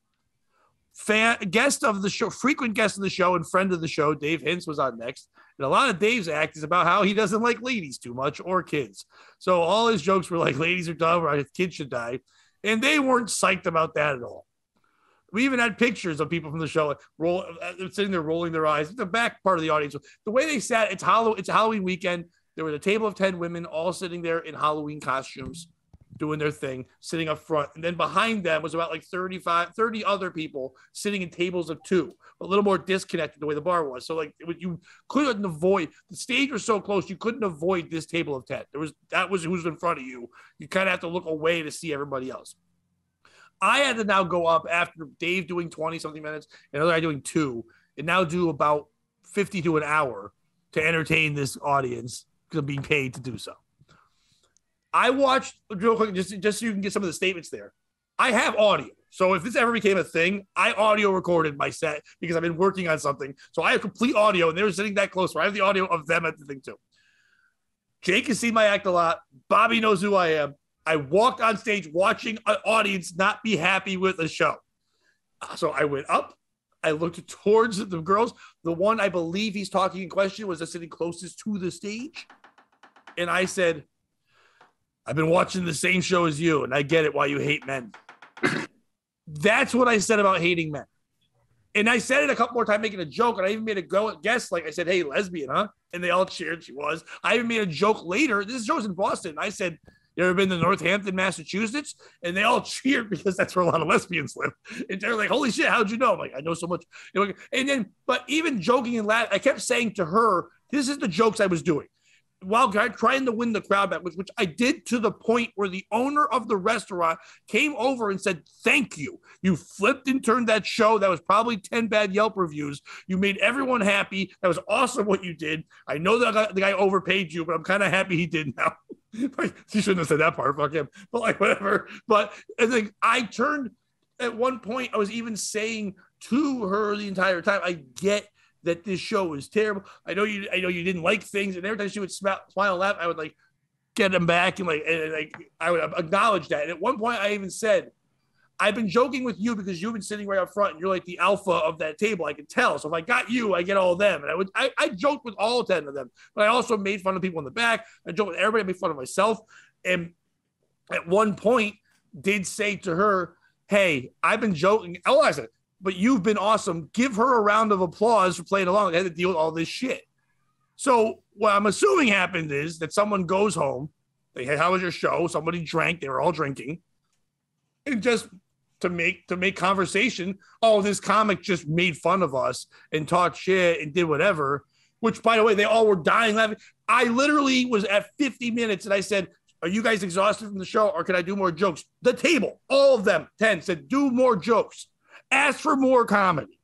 Guest of the show, frequent guest of the show and friend of the show, Dave Hintz, was on next. And a lot of Dave's act is about how he doesn't like ladies too much or kids. So all his jokes were like, ladies are dumb or kids should die. And they weren't psyched about that at all. We even had pictures of people from the show sitting there rolling their eyes. The back part of the audience, the way they sat, it's Halloween weekend. There was a table of 10 women all sitting there in Halloween costumes, doing their thing, sitting up front. And then behind them was about like 30 other people sitting in tables of 2, a little more disconnected the way the bar was. So like you couldn't avoid, the stage was so close, you couldn't avoid this table of 10. That was who's in front of you. You kind of have to look away to see everybody else. I had to now go up after Dave doing 20 something minutes and another guy doing 2 and now do about 50 to an hour to entertain this audience because I'm being paid to do so. I watched real quick just so you can get some of the statements there. I have audio. So if this ever became a thing, I audio recorded my set because I've been working on something. So I have complete audio and they were sitting that close where I have the audio of them at the thing too. Jake has seen my act a lot. Bobby knows who I am. I walked on stage watching an audience not be happy with the show. So I went up. I looked towards the girls. The one I believe he's talking in question was sitting closest to the stage. And I said, I've been watching the same show as you, and I get it why you hate men. That's what I said about hating men. And I said it a couple more times, making a joke, and I even made a guess. Like I said, "Hey, lesbian, huh?" And they all cheered. She was. I even made a joke later. This show's in Boston. I said, "You ever been to Northampton, Massachusetts?" And they all cheered because that's where a lot of lesbians live. And they're like, "Holy shit, how'd you know?" I'm like, "I know so much." And then, but even joking and laughing, I kept saying to her, "This is the jokes I was doing." While trying to win the crowd back, which I did to the point where the owner of the restaurant came over and said, "Thank you. You flipped and turned that show. That was probably 10 bad Yelp reviews. You made everyone happy. That was awesome what you did. I know that the guy overpaid you, but I'm kind of happy he did now." Like, she shouldn't have said that part. Fuck him. But like, whatever. But I turned at one point, I was even saying to her the entire time, I get that this show is terrible. I know you didn't like things, and every time she would smile and laugh, I would like get them back and I would acknowledge that. And at one point, I even said, "I've been joking with you because you've been sitting right up front, and you're like the alpha of that table. I can tell. So if I got you, I get all of them." And I joked with all 10 of them, but I also made fun of people in the back. I joked with everybody. I made fun of myself, and at one point, did say to her, "Hey, I've been joking." Oh, I said, "But you've been awesome. Give her a round of applause for playing along. I had to deal with all this shit." So what I'm assuming happened is that someone goes home. They had, "How was your show?" Somebody drank. They were all drinking. And just to make conversation, "Oh, this comic just made fun of us and talked shit and did whatever," which, by the way, they all were dying laughing. I literally was at 50 minutes and I said, "Are you guys exhausted from the show, or can I do more jokes?" The table, all of them, 10, said, "Do more jokes. Ask for more comedy."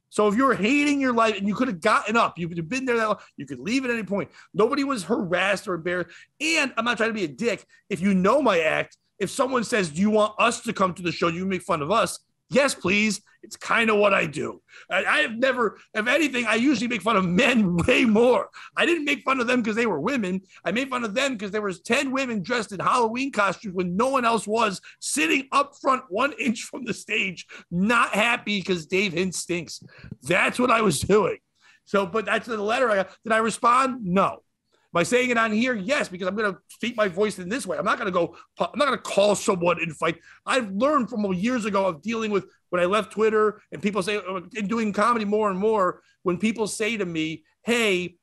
So if you're hating your life and you could have gotten up, you could have been there that long, you could leave at any point. Nobody was harassed or embarrassed. And I'm not trying to be a dick. If you know my act, if someone says, "Do you want us to come to the show? You make fun of us?" Yes, please. It's kind of what I do. I have never, if anything, I usually make fun of men way more. I didn't make fun of them because they were women. I made fun of them because there was 10 women dressed in Halloween costumes when no one else was, sitting up front 1 inch from the stage, not happy because Dave Hintz stinks. That's what I was doing. So, but that's the letter I got. Did I respond? No. By saying it on here, yes, because I'm going to speak my voice in this way. I'm not going to call someone and fight. I've learned from years ago of dealing with when I left Twitter and people say, and doing comedy more and more, when people say to me, "Hey,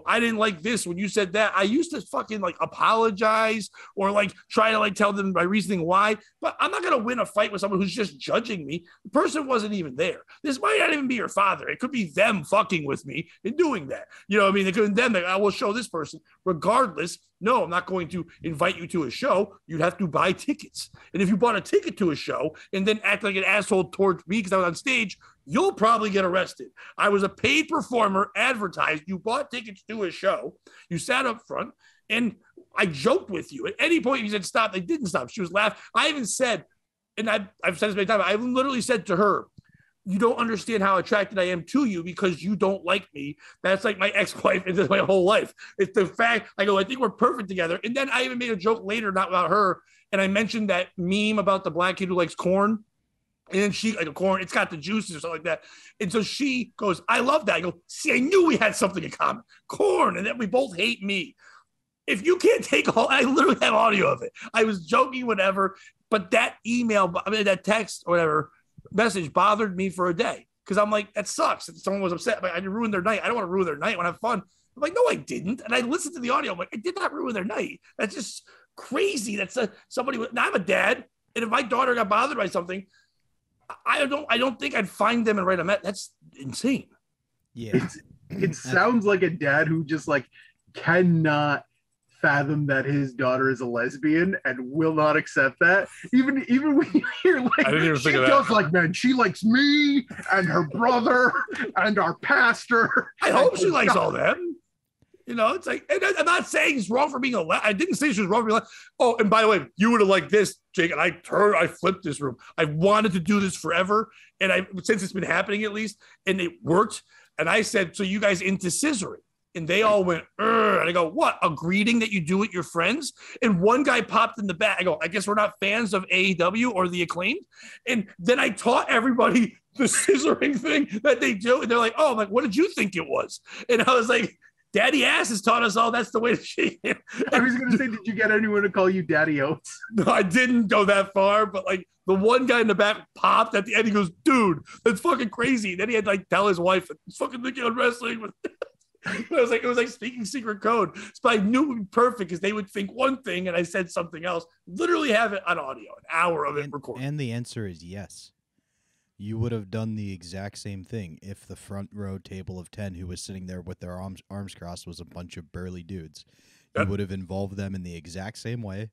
I didn't like this when you said that," I used to fucking apologize or try to tell them my reasoning why, but I'm not going to win a fight with someone who's just judging me. The person wasn't even there. This might not even be your father. It could be them fucking with me and doing that. You know what I mean? It could be them. I will show this person regardless. No, I'm not going to invite you to a show. You'd have to buy tickets. And if you bought a ticket to a show and then act like an asshole towards me because I was on stage, you'll probably get arrested. I was a paid performer, advertised. You bought tickets to a show. You sat up front, and I joked with you. At any point, you said stop. They didn't stop. She was laughing. I even said, and I've said this many times, I literally said to her, "You don't understand how attracted I am to you because you don't like me." That's like my ex-wife and my whole life. It's the fact. I go, "I think we're perfect together." And then I even made a joke later, not about her. And I mentioned that meme about the black kid who likes corn. And then she, corn, it's got the juices or something like that. And so she goes, "I love that." I go, "See, I knew we had something in common. Corn. And then we both hate me." If you can't take all, I literally have audio of it. I was joking, whatever. But that that text or whatever message bothered me for a day. Because I'm like, that sucks. Someone was upset. I ruined their night. I don't want to ruin their night. I want to have fun. I'm like, no, I didn't. And I listened to the audio. I'm like, I did not ruin their night. That's just crazy. That's somebody. Now I'm a dad. And if my daughter got bothered by something, I don't think I'd find them and write them. That's insane. Yeah. It sounds like a dad who just cannot fathom that his daughter is a lesbian and will not accept that. Even when you hear I didn't even she think of goes that. man, she likes me and her brother and our pastor. I hope she likes all them. It's like, and I'm not saying it's wrong for being I didn't say she was wrong for being Oh, and by the way, you would have liked this, Jake. And I flipped this room. I wanted to do this forever. And since it's been happening at least, and it worked. And I said, "So you guys into scissoring?" And they all went, "And I go, "What? A greeting that you do with your friends?" And one guy popped in the back. I go, "I guess we're not fans of AEW or the Acclaimed." And then I taught everybody the scissoring thing that they do. And they're like, "Oh," I'm like, "What did you think it was?" And I was like, Daddy Ass has taught us all that's the way to shake it. I was going to say, did you get anyone to call you Daddy Oates? No, I didn't go that far, but like the one guy in the back popped at the end. He goes, dude, that's fucking crazy. Then he had to like tell his wife, it's fucking thinking on wrestling. It was like speaking secret code. So I knew it would be perfect because they would think one thing and I said something else. Literally have it on audio, an hour of it recorded. And the answer is yes. You would have done the exact same thing if the front row table of 10 who was sitting there with their arms crossed was a bunch of burly dudes. You would have involved them in the exact same way.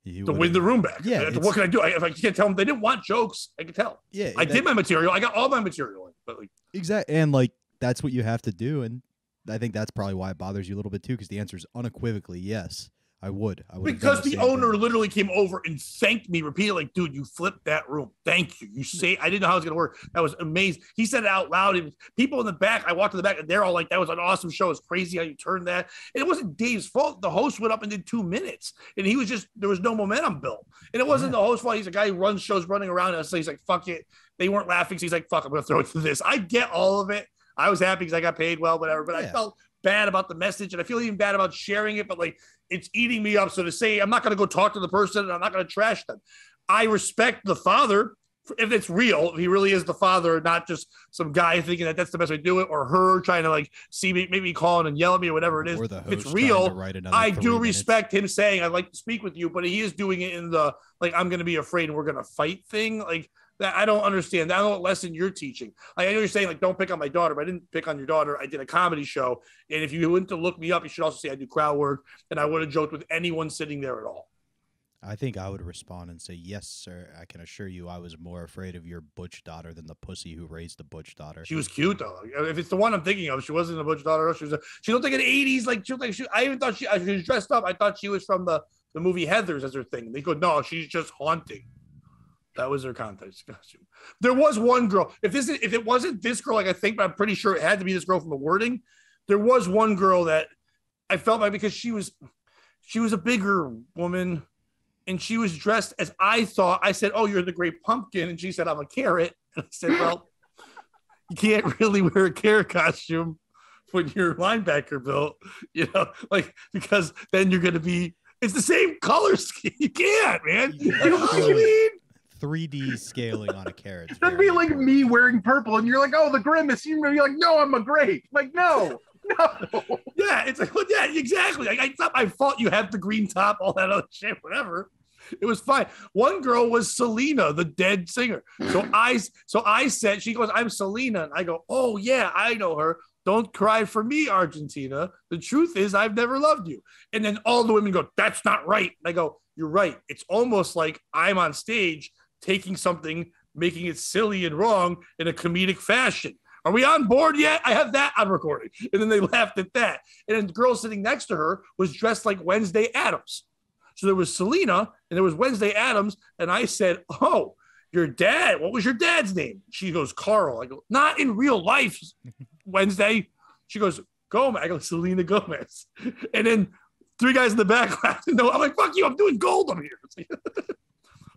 To win the room back. Yeah. What can I do? If I can't tell them they didn't want jokes, I can tell. Yeah. I did my material. I got all my material. But like, exactly. And like, that's what you have to do. And I think that's probably why it bothers you a little bit too, because the answer is unequivocally yes. I would. Because the owner literally came over and thanked me repeatedly. Like, dude, you flipped that room. Thank you. You say I didn't know how it was gonna work. That was amazing. He said it out loud. It was people in the back. I walked to the back and they're all like, that was an awesome show. It's crazy how you turned that. And it wasn't Dave's fault. The host went up and did 2 minutes. And he was just, there was no momentum built. And it wasn't the host's fault. He's a guy who runs shows running around. And so he's like, fuck it. They weren't laughing. So he's like, fuck, I'm gonna throw it to this. I get all of it. I was happy because I got paid well, whatever. But I felt bad about the message, and I feel even bad about sharing it, but like it's eating me up. So to say I'm not going to go talk to the person and I'm not going to trash them. I respect the father if it's real, if he really is the father, not just some guy thinking that that's the best way to do it, or her trying to like see me, maybe calling and yell at me or whatever it is. If it's real, I do respect him saying I'd like to speak with you, but he is doing it in the like I'm going to be afraid and we're going to fight thing. Like that, I don't understand. I don't know what lesson you're teaching. Like I know you're saying like don't pick on my daughter, but I didn't pick on your daughter. I did a comedy show, and if you went to look me up, you should also say I do crowd work, and I would have joked with anyone sitting there at all. I think I would respond and say, yes, sir. I can assure you I was more afraid of your butch daughter than the pussy who raised the butch daughter. She was cute, though. If it's the one I'm thinking of, she wasn't a butch daughter. She looked like an 80s, like, I even thought she was dressed up. I thought she was from the movie Heathers as her thing. They go, no, she's just haunting. That was her context costume. There was one girl. If it wasn't this girl, like I think, but I'm pretty sure it had to be this girl from the wording. There was one girl that I felt like because she was a bigger woman. And she was dressed as I thought. I said, oh, you're the great pumpkin. And she said, I'm a carrot. And I said, well, you can't really wear a carrot costume when you're linebacker built, like, because then you're going to be, it's the same color scheme. You can't, man. You know what I mean? 3D scaling on a carrot. That'd be like me wearing purple and you're like, oh, the grimace. You're like, no, I'm a grape. Like, no. Yeah, it's like, well, yeah, exactly. Like, it's not my fault you have the green top, all that other shit, whatever. It was fine. One girl was Selena, the dead singer. So I said, she goes, I'm Selena. And I go, oh, yeah, I know her. Don't cry for me, Argentina. The truth is I've never loved you. And then all the women go, that's not right. And I go, you're right. It's almost like I'm on stage taking something, making it silly and wrong in a comedic fashion. Are we on board yet? I have that on recording. And then they laughed at that. And then the girl sitting next to her was dressed like Wednesday Addams. So there was Selena and there was Wednesday Addams. And I said, oh, your dad, what was your dad's name? She goes, Carl. I go, not in real life, Wednesday. She goes, Gomez. I go, Selena Gomez. And then 3 guys in the back laughed. No, I'm like, fuck you. I'm doing gold on here.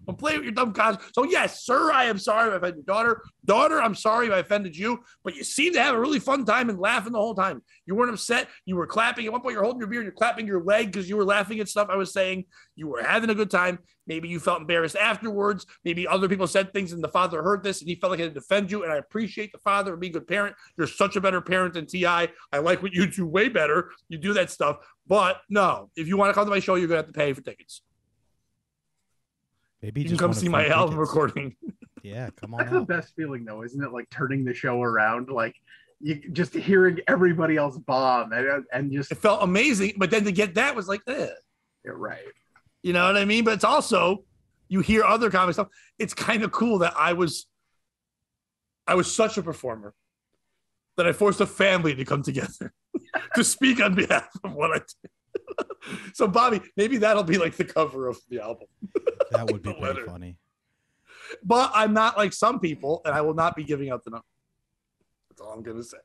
I'm playing with your dumb costume. So yes, sir, I am sorry if I offended your daughter. Daughter, I'm sorry if I offended you. But you seem to have a really fun time and laughing the whole time. You weren't upset. You were clapping. At one point, you're holding your beer and you're clapping your leg because you were laughing at stuff I was saying. You were having a good time. Maybe you felt embarrassed afterwards. Maybe other people said things and the father heard this and he felt like he had to defend you. And I appreciate the father and being a good parent. You're such a better parent than T.I. I like what you do way better. You do that stuff. But no, if you want to come to my show, you're going to have to pay for tickets. Maybe you can come see my album recording. Yeah, come on. That's the best feeling, though, isn't it? Like turning the show around, like you just hearing everybody else bomb and just. It felt amazing, but then to get that was like, yeah, right. You know what I mean? But it's also you hear other comic stuff. It's kind of cool that I was such a performer that I forced a family to come together to speak on behalf of what I did. So Bobby, maybe that'll be like the cover of the album. That would be pretty funny. But I'm not like some people, and I will not be giving out the number. That's all I'm gonna say.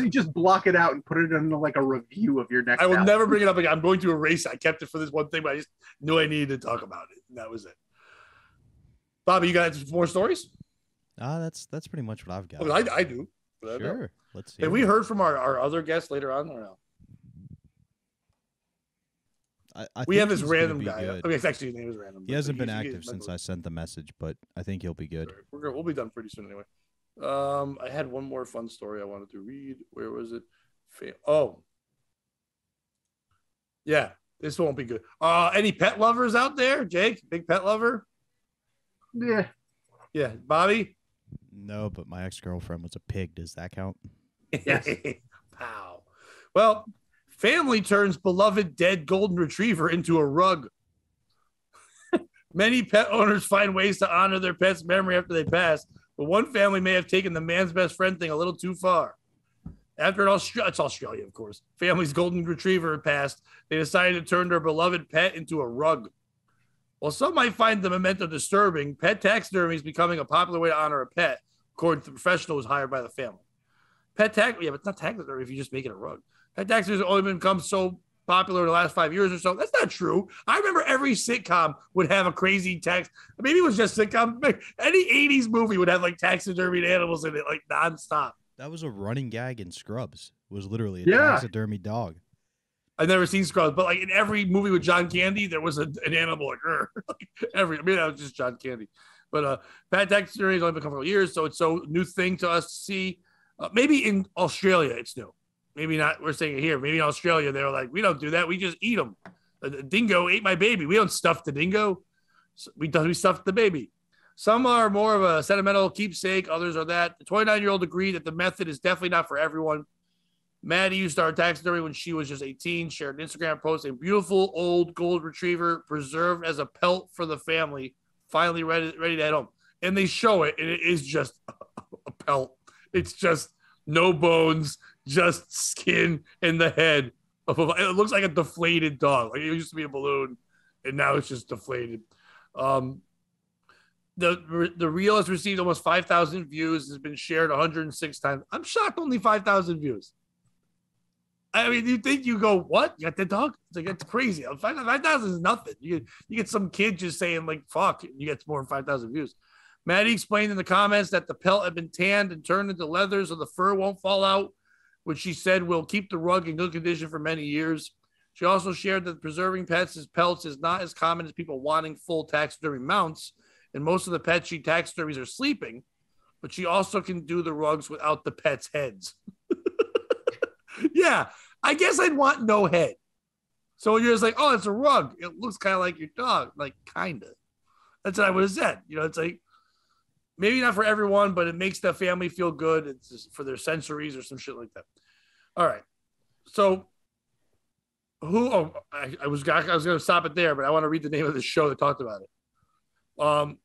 Just block it out and put it in like a review of your next. I will album. never bring it up again. I'm going to erase it. I kept it for this one thing, but I just knew I needed to talk about it, and that was it. Bobby, you got more stories? That's pretty much what I've got. Oh, I do. Sure. Let's see. Have we heard from our other guests later on or no? We think have this he's gonna random be guy. good. Okay, it's actually his name is random. He hasn't been active since I sent the message, but I think he'll be good. We'll be done pretty soon anyway. I had one more fun story I wanted to read. Where was it? Yeah, this won't be good. Any pet lovers out there? Jake, big pet lover? Yeah. Yeah, Bobby? No, but my ex-girlfriend was a pig. Does that count? Yes. Pow. Well, family turns beloved dead golden retriever into a rug. Many pet owners find ways to honor their pet's memory after they pass, but one family may have taken the man's best friend thing a little too far. After it's Australia, of course, family's golden retriever had passed, they decided to turn their beloved pet into a rug. While some might find the memento disturbing, pet taxidermy is becoming a popular way to honor a pet, according to the professional who was hired by the family. But it's not taxidermy if you just make it a rug. Pet taxidermy has only become so popular in the last 5 years or so. That's not true. I remember every sitcom would have a crazy maybe it was just sitcom. Any 80s movie would have like taxidermy animals in it, like nonstop. That was a running gag in Scrubs. It was literally a taxidermy dog. I've never seen Scrubs, but like in every movie with John Candy, there was an animal like her. That was just John Candy. But pet taxidermy has only been a couple of years, so it's so new thing to us to see. Maybe in Australia it's new. Maybe not. We're saying it here. Maybe in Australia they're like, we don't do that. We just eat them. The dingo ate my baby. We don't stuff the dingo. We stuff the baby. Some are more of a sentimental keepsake. Others are that. The 29-year-old agreed that the method is definitely not for everyone. Maddie used our taxidermy when she was just 18. Shared an Instagram post, a beautiful old gold retriever preserved as a pelt for the family. Finally ready to head home. And they show it, and it is just a pelt. It's just no bones, just skin and the head. It looks like a deflated dog. Like it used to be a balloon, and now it's just deflated. The reel has received almost 5,000 views. Has been shared 106 times. I'm shocked only 5,000 views. I mean, you think you go, what? You got that dog? It's like, it's crazy. 5,000 is nothing. You get some kid just saying like, fuck, and you get more than 5,000 views. Maddie explained in the comments that the pelt had been tanned and turned into leather so the fur won't fall out, which she said will keep the rug in good condition for many years. She also shared that preserving pets as pelts is not as common as people wanting full taxidermy mounts, and most of the pets she taxidermies are sleeping, but she also can do the rugs without the pets' heads. Yeah, I guess I'd want no head. So you're just like, oh, it's a rug. It looks kind of like your dog. Like, kind of. That's what I would have said. You know, it's like, maybe not for everyone, but it makes the family feel good. It's just for their sensories or some shit like that. All right. So I was going to stop it there, but I want to read the name of the show that talked about it.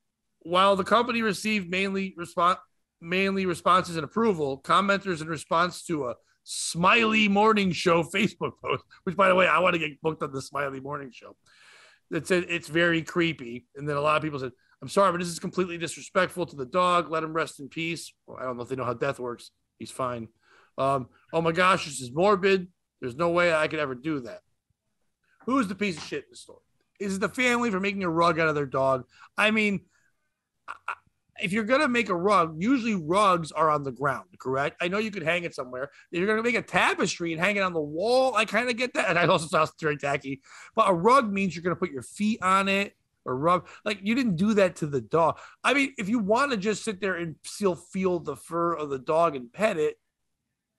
While the company received mainly responses and approval, commenters in response to a Smiley Morning Show Facebook post, which, by the way, I want to get booked on the Smiley Morning Show. That said, it's very creepy. And then a lot of people said, I'm sorry, but this is completely disrespectful to the dog. Let him rest in peace. Well, I don't know if they know how death works. He's fine. Oh my gosh, this is morbid. There's no way I could ever do that. Who's the piece of shit in the story? Is it the family for making a rug out of their dog? I mean, if you're going to make a rug, usually rugs are on the ground, correct? I know you could hang it somewhere. If you're going to make a tapestry and hang it on the wall, I kind of get that. And I also sounds very tacky. But a rug means you're going to put your feet on it or rub. Like, you didn't do that to the dog. I mean, if you want to just sit there and still feel the fur of the dog and pet it,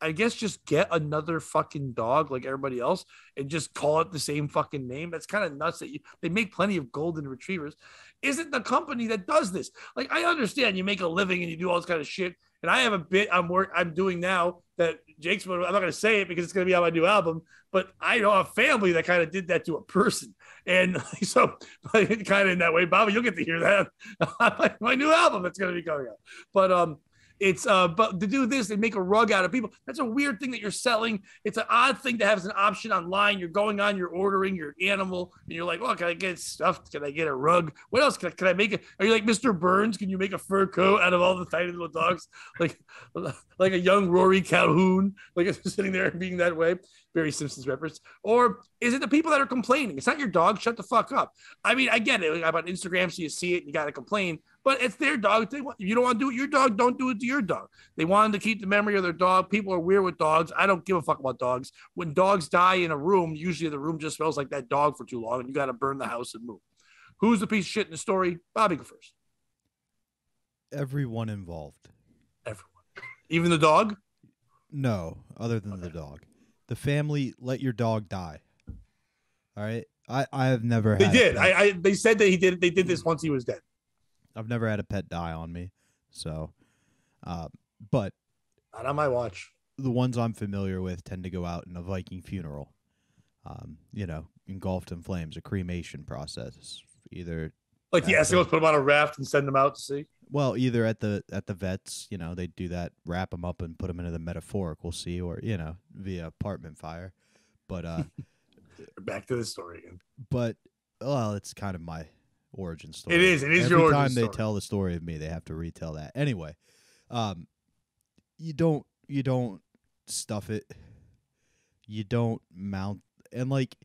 I guess just get another fucking dog like everybody else and just call it the same fucking name. That's kind of nuts that they make plenty of golden retrievers. Isn't the company that does this? Like, I understand you make a living and you do all this kind of shit. And I have a bit I'm doing now that Jake's, I'm not going to say it because it's going to be on my new album, but I know a family that kind of did that to a person. And so kind of in that way, Bobby, you'll get to hear that my new album that's going to be coming out. But, but to do this, they make a rug out of people. That's a weird thing that you're selling. It's an odd thing to have as an option online. You're going on, you're ordering your animal, and you're like, oh, can I get stuffed? Can I get a rug? What else can I make it? Are you like Mr. Burns? Can you make a fur coat out of all the tiny little dogs? Like a young Rory Calhoun, like sitting there and being that way. Barry Simpson's reference. Or is it the people that are complaining? It's not your dog. Shut the fuck up. I mean, I get it. I'm on Instagram, so you see it, and you got to complain. But it's their dog. They want, you don't want to do it to your dog, don't do it to your dog. They wanted to keep the memory of their dog. People are weird with dogs. I don't give a fuck about dogs. When dogs die in a room, usually the room just smells like that dog for too long, and you got to burn the house and move. Who's the piece of shit in the story? Bobby, go first. Everyone involved. Everyone. Even the dog? No, other than the dog. The family let your dog die. All right? I have never They had did. They said that they did this once he was dead. I've never had a pet die on me. So, but not on my watch. The ones I'm familiar with tend to go out in a Viking funeral. Engulfed in flames, a cremation process. Either like the Eskimos put them on a raft and send them out to sea. Well, either at the vets, they do that, wrap them up and put them into the metaphorical sea, or via apartment fire. But back to the story again. But it's kind of my origin story. It is. It is Every your origin time story. They tell the story of me, they have to retell that. Anyway, you don't stuff it. You don't mount, and like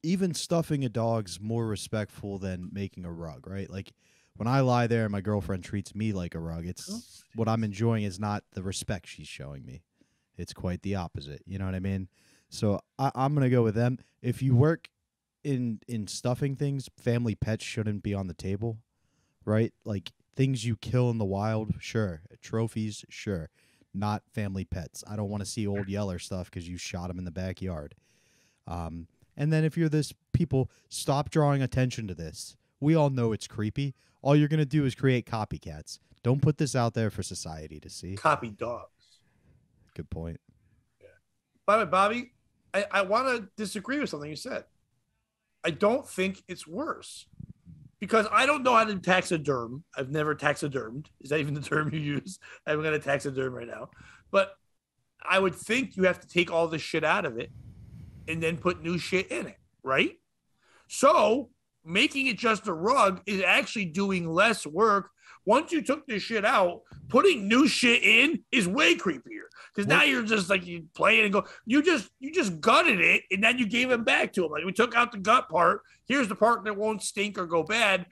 even stuffing a dog's more respectful than making a rug, right? Like when I lie there and my girlfriend treats me like a rug, it's what I'm enjoying is not the respect she's showing me. It's quite the opposite. You know what I mean? So I'm gonna go with them. If you work in stuffing things, family pets shouldn't be on the table, right? Like things you kill in the wild, sure. Trophies, sure. Not family pets. I don't want to see old Yeller stuff because you shot him in the backyard. And then if you're this people, stop drawing attention to this. We all know it's creepy. All you're gonna do is create copycats. Don't put this out there for society to see. Copy dogs. Good point. Yeah. By the way, Bobby, I want to disagree with something you said. I don't think it's worse because I don't know how to taxiderm. I've never taxidermed. Is that even the term you use? I'm going to taxiderm right now. But I would think you have to take all the shit out of it and then put new shit in it, right? So making it just a rug is actually doing less work. Once you took this shit out, putting new shit in is way creepier. Because now you're just like you play it and go, you just gutted it and then you gave him back to him. Like we took out the gut part. Here's the part that won't stink or go bad.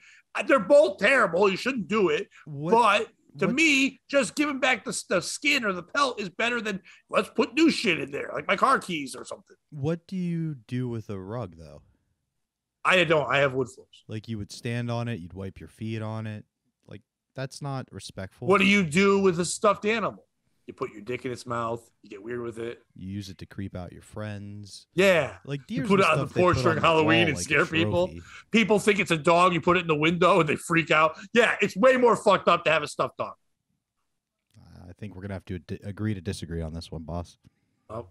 They're both terrible. You shouldn't do it. But to me, just giving back the skin or the pelt is better than let's put new shit in there, like my car keys or something. What do you do with a rug though? I don't. I have wood floors. Like you would stand on it, you'd wipe your feet on it. Like that's not respectful. What do you do with a stuffed animal? You put your dick in its mouth. You get weird with it. You use it to creep out your friends. Yeah. Like you put it on the porch during Halloween and scare people. People think it's a dog. You put it in the window and they freak out. Yeah, it's way more fucked up to have a stuffed dog. I think we're going to have to agree to disagree on this one, boss.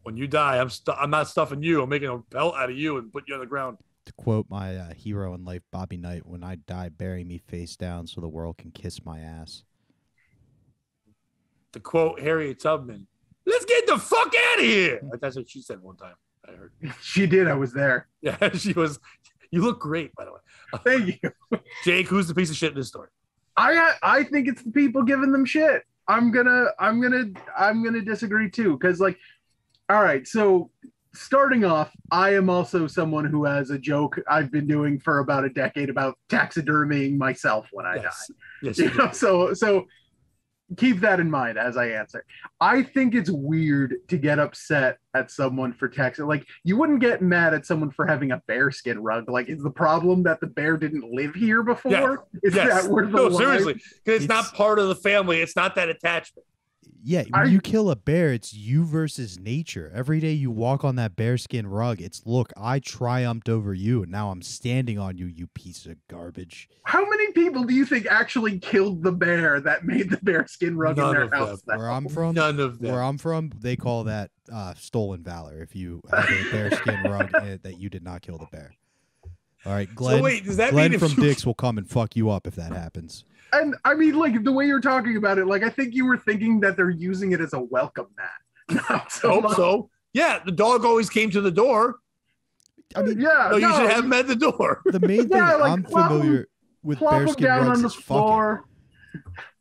When you die, I'm not stuffing you. I'm making a pelt out of you and put you on the ground. To quote my hero in life, Bobby Knight, when I die, bury me face down so the world can kiss my ass. To quote Harriet Tubman, let's get the fuck out of here. That's what she said one time. I heard. She did. I was there. Yeah, she was. You look great, by the way. Thank you. Jake, who's the piece of shit in this story? I think it's the people giving them shit. I'm gonna disagree too. Cause like, all right, so starting off, I am also someone who has a joke I've been doing for about a decade about taxidermying myself when I die. Yes, you know, so keep that in mind as I answer. I think it's weird to get upset at someone for taxi. Like, you wouldn't get mad at someone for having a bearskin rug. Like, is the problem that the bear didn't live here before? Yeah. Is that where the line? Seriously, because it's not part of the family. It's not that attachment. Yeah, when you kill a bear, it's you versus nature. Every day you walk on that bearskin rug, it's, look, I triumphed over you, and now I'm standing on you, you piece of garbage. How many people do you think actually killed the bear that made the bearskin rug in their house? Where I'm from, none of them. Where I'm from, they call that stolen valor. If you have a bearskin rug that you did not kill the bear. All right, Glenn. So wait, does that Glenn mean from Dick's will come and fuck you up if that happens. And I mean, like, the way you're talking about it, like, I think you were thinking that they're using it as a welcome mat. Not so much. So. Yeah, the dog always came to the door. I mean, you should have him at the door. The main thing I'm familiar with bearskin rugs is fucking.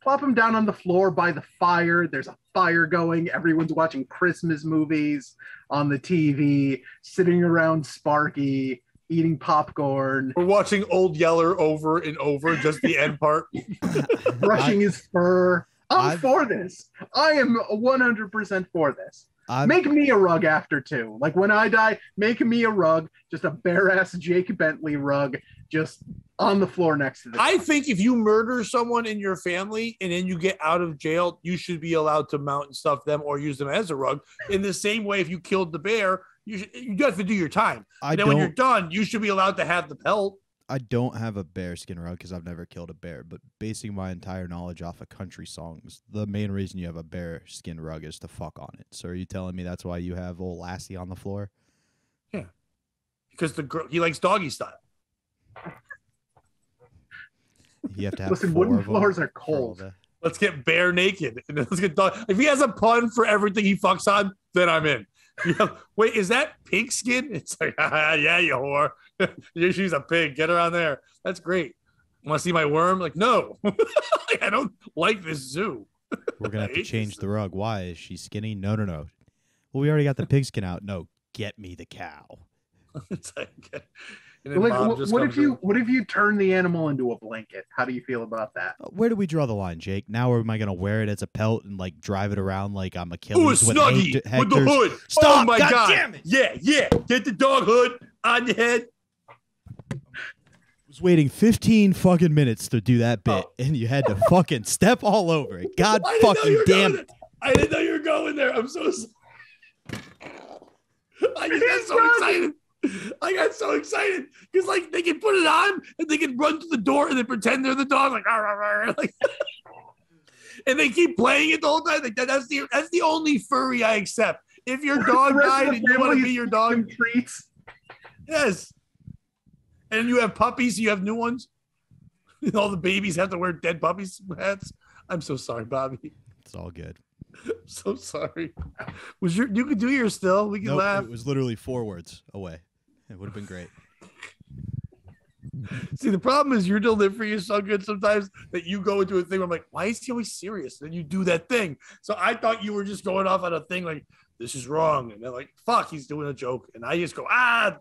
Plop him down on the floor by the fire. There's a fire going. Everyone's watching Christmas movies on the TV, sitting around Sparky, eating popcorn, We're watching Old Yeller over and over, just the end part. brushing his fur. I'm for this. I am 100% for this. Make me a rug after 2. Like when I die, make me a rug, just a bare ass Jake Bentley rug, just on the floor next to the I think if you murder someone in your family and then you get out of jail, you should be allowed to mount and stuff them or use them as a rug. In the same way, if you killed the bear, you have to do your time. And then when you're done, you should be allowed to have the pelt. I don't have a bear skin rug because I've never killed a bear, but basing my entire knowledge off of country songs, the main reason you have a bear skin rug is to fuck on it. So are you telling me that's why you have old Lassie on the floor? Yeah. Because the girl, he likes doggy style. You have to have Listen, wooden floors are cold. Let's get bare naked. And let's get dog. If he has a pun for everything he fucks on, then I'm in. Wait, is that pig skin? It's like, yeah, you whore. She's a pig. Get her on there. That's great. Want to see my worm? Like, no. I don't like this zoo. We're going to have to change the rug. Why? Is she skinny? No. Well, we already got the pig skin out. No, get me the cow. It's like, what if you turn the animal into a blanket? How do you feel about that? Where do we draw the line, Jake? Now am I going to wear it as a pelt and like drive it around like I'm Achilles? Ooh, a Snuggie with the hood. Stop! Oh my God! Damn it. Yeah. Get the dog hood on your head. I was waiting 15 fucking minutes to do that bit, and you had to fucking step all over it. God fucking damn it! I didn't know you were going there. I'm so sorry. I just got so excited. I got so excited because like they can put it on and they can run to the door and then pretend they're the dog, like, rah, rah, rah, like and they keep playing it the whole time. Like that's the only furry I accept. If your dog died and you want to be your dog, treats. Yes. And you have puppies, you have new ones. And all the babies have to wear dead puppies hats. I'm so sorry, Bobby. It's all good. I'm so sorry. You could do yours still. We can laugh. It was literally 4 words away. It would have been great. See, the problem is your delivery is so good sometimes that you go into a thing where I'm like, why is he always serious? And then you do that thing. So I thought you were just going off on a thing like, this is wrong. And they're like, fuck, he's doing a joke. And I just go,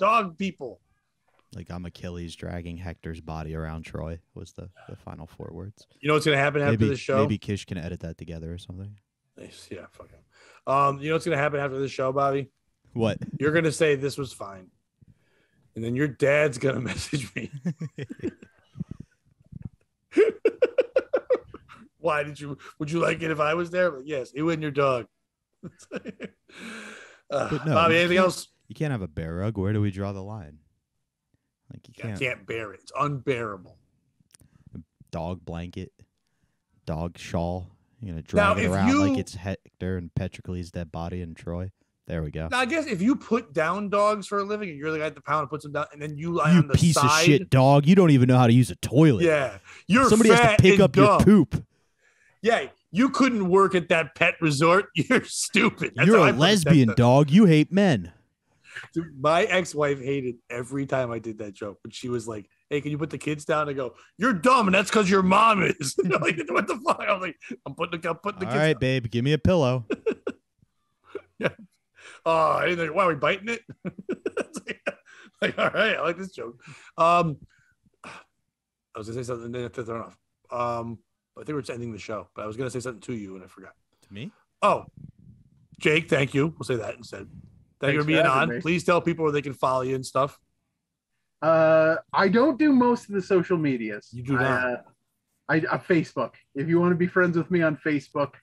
dog people. Like I'm Achilles dragging Hector's body around Troy was the final 4 words. You know what's going to happen after the show? Maybe Kish can edit that together or something. Nice. Yeah, fuck him. You know what's going to happen after this show, Bobby? What? You're going to say this was fine. And then your dad's going to message me. Why would you like it if I was there? But yes, you and your dog. But no, Bobby, anything else? You can't have a bear rug. Where do we draw the line? Like you can't bear it. It's unbearable. Dog blanket, dog shawl. You're going to drag it around like it's Hector and Patroclus' dead body in Troy. There we go. Now, I guess if you put down dogs for a living and you're the guy at the pound and puts them down and then you lie on the piece side. of shit dog. You don't even know how to use a toilet. Yeah. Somebody has to pick up your poop. Yeah. You couldn't work at that pet resort. You're stupid. You're a lesbian dog. You hate men. Dude, my ex-wife hated every time I did that joke. But she was like, hey, can you put the kids down? I go, you're dumb, and that's because your mom is. Like, what the fuck? I was like, I'm putting the kids All right, down. Babe, give me a pillow. Yeah. Oh, I didn't think, why are we biting it? Like, all right, I like this joke. I was gonna say something and then I have to turn off. I think we're just ending the show, but I was gonna say something to you and I forgot. To me? Oh, Jake, thank you. We'll say that instead. Thank you for being on. Me. Please tell people where they can follow you and stuff. I don't do most of the social medias. You do not. I Facebook. If you want to be friends with me on Facebook,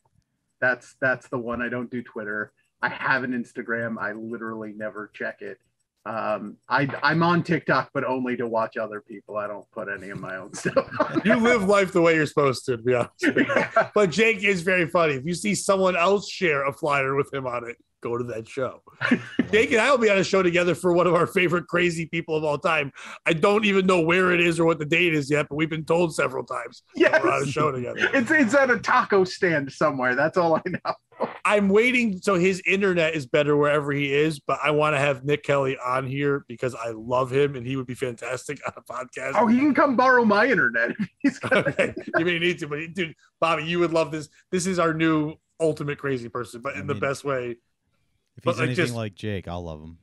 that's the one. I don't do Twitter. I have an Instagram. I literally never check it. I'm on TikTok, but only to watch other people. I don't put any of my own stuff. You live life the way you're supposed to be honest with you. But Jake is very funny. If you see someone else share a flyer with him on it, go to that show. Jake and I will be on a show together for one of our favorite crazy people of all time. I don't even know where it is or what the date is yet, but we've been told several times. Yes. We're on a show together. It's at a taco stand somewhere. That's all I know. I'm waiting so his internet is better wherever he is, but I want to have Nick Kelly on here because I love him and he would be fantastic on a podcast. Oh, he can come borrow my internet. Okay. You may need to, but dude, Bobby, you would love this. This is our new ultimate crazy person, but in the best way. If he's anything like Jake, I'll love him.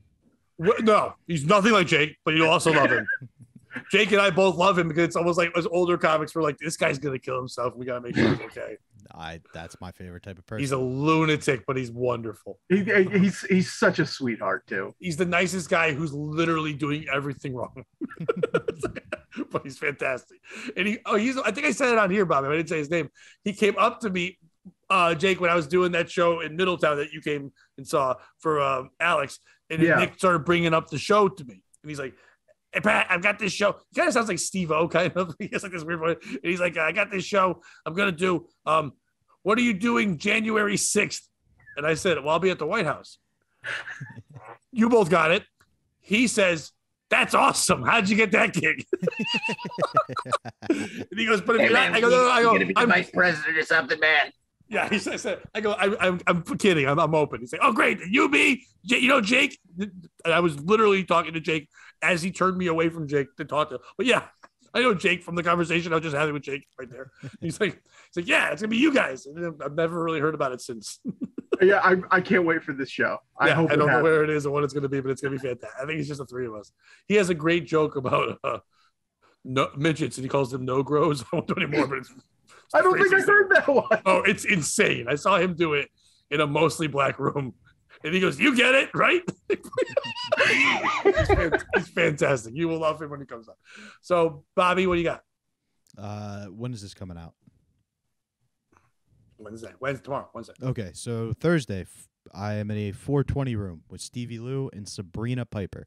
No, he's nothing like Jake, but you also love him. Jake and I both love him because it's almost like as older comics, we're like, this guy's gonna kill himself. We gotta make sure he's okay. That's my favorite type of person. He's a lunatic, but he's wonderful. He's such a sweetheart too. He's the nicest guy who's literally doing everything wrong. But he's fantastic. And I think I said it on here, Bobby. I didn't say his name. He came up to me, Jake, when I was doing that show in Middletown that you came and saw for Alex. And Nick started bringing up the show to me. And he's like, hey, Pat, I've got this show. He kind of sounds like Steve-O, kind of. He has like this weird voice. And he's like, I got this show I'm going to do. What are you doing January 6th? And I said, well, I'll be at the White House. You both got it. He says, that's awesome. How'd you get that gig? And he goes, but if you're not, I go, you're going to be the vice president or something, man. Yeah, he said, I go, I'm kidding. I'm open. He's like, oh, great. You, me, Jake. And I was literally talking to Jake as he turned me away from Jake to talk to him. But yeah, I know Jake from the conversation I was just having with Jake right there. He's like, yeah, it's going to be you guys. And I've never really heard about it since. Yeah, I can't wait for this show. I hope I don't know where it is or what it's going to be, but it's going to be fantastic. I think it's just the three of us. He has a great joke about midgets, and he calls them no-gros. I won't do it anymore, but I don't think I heard that one. Oh, it's insane. I saw him do it in a mostly black room. And he goes, you get it, right? He's fantastic. You will love him when he comes up. So, Bobby, what do you got? When is this coming out? Wednesday, tomorrow, Wednesday. Okay, so Thursday, I am in a 420 room with Stevie Lou and Sabrina Piper.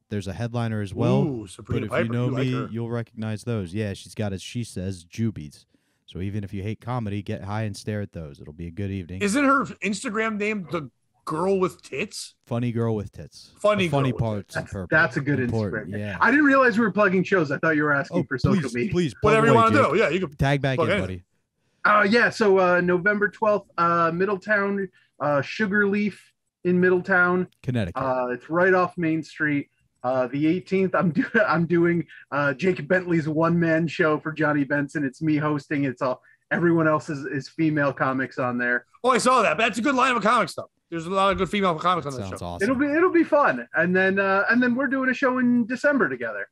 There's a headliner as well. Ooh, Sabrina but if Piper, you know me, like you'll recognize those. Yeah, she's got, as she says, jubies. So even if you hate comedy, get high and stare at those. It'll be a good evening. Isn't her Instagram name the girl with tits? Funny girl with tits. Funny parts. That's a good Instagram. Yeah. I didn't realize we were plugging shows. I thought you were asking for social media. Please, whatever you want to do. Yeah, you can tag back in, buddy. So November 12th, Middletown, Sugarleaf in Middletown, Connecticut. It's right off Main Street. The 18th, I'm doing Jake Bentley's one-man show for Johnny Benson. It's me hosting. It's all everyone else is female comics on there. Oh, I saw that. That's a good line of comic stuff. There's a lot of good female comics on that show. Awesome. It'll be fun. And then we're doing a show in December together.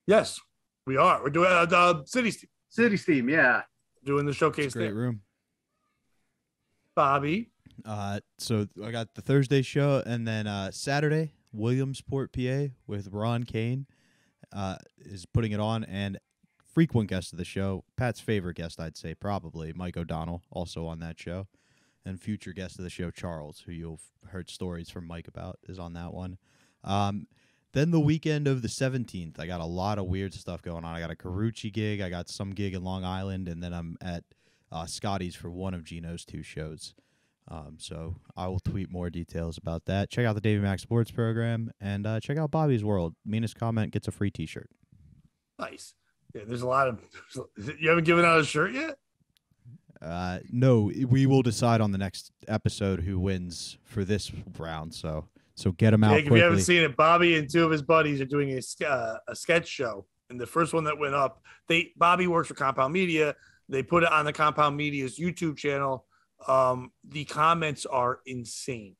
Yes, we are. We're doing the City Steam. Yeah. Doing the showcase. Great room. Bobby. So I got the Thursday show, and then Saturday, Williamsport, PA, with Ron Kane, is putting it on, and frequent guest of the show, Pat's favorite guest, I'd say, probably Mike O'Donnell, also on that show, and future guest of the show, Charles, who you've heard stories from Mike about, is on that one. Then the weekend of the 17th, I got a lot of weird stuff going on. I got a Carucci gig, I got some gig in Long Island, and then I'm at Scotty's for one of Gino's two shows. So I will tweet more details about that. Check out the Davey Max Sports program, and check out Bobby's World. Meanest comment gets a free T-shirt. Nice. Yeah, there's a lot of. You haven't given out a shirt yet? No, we will decide on the next episode who wins for this round. So get them out quickly. If you haven't seen it, Bobby and two of his buddies are doing a sketch show, and the first one that went up, Bobby works for Compound Media. They put it on the Compound Media's YouTube channel. The comments are insane.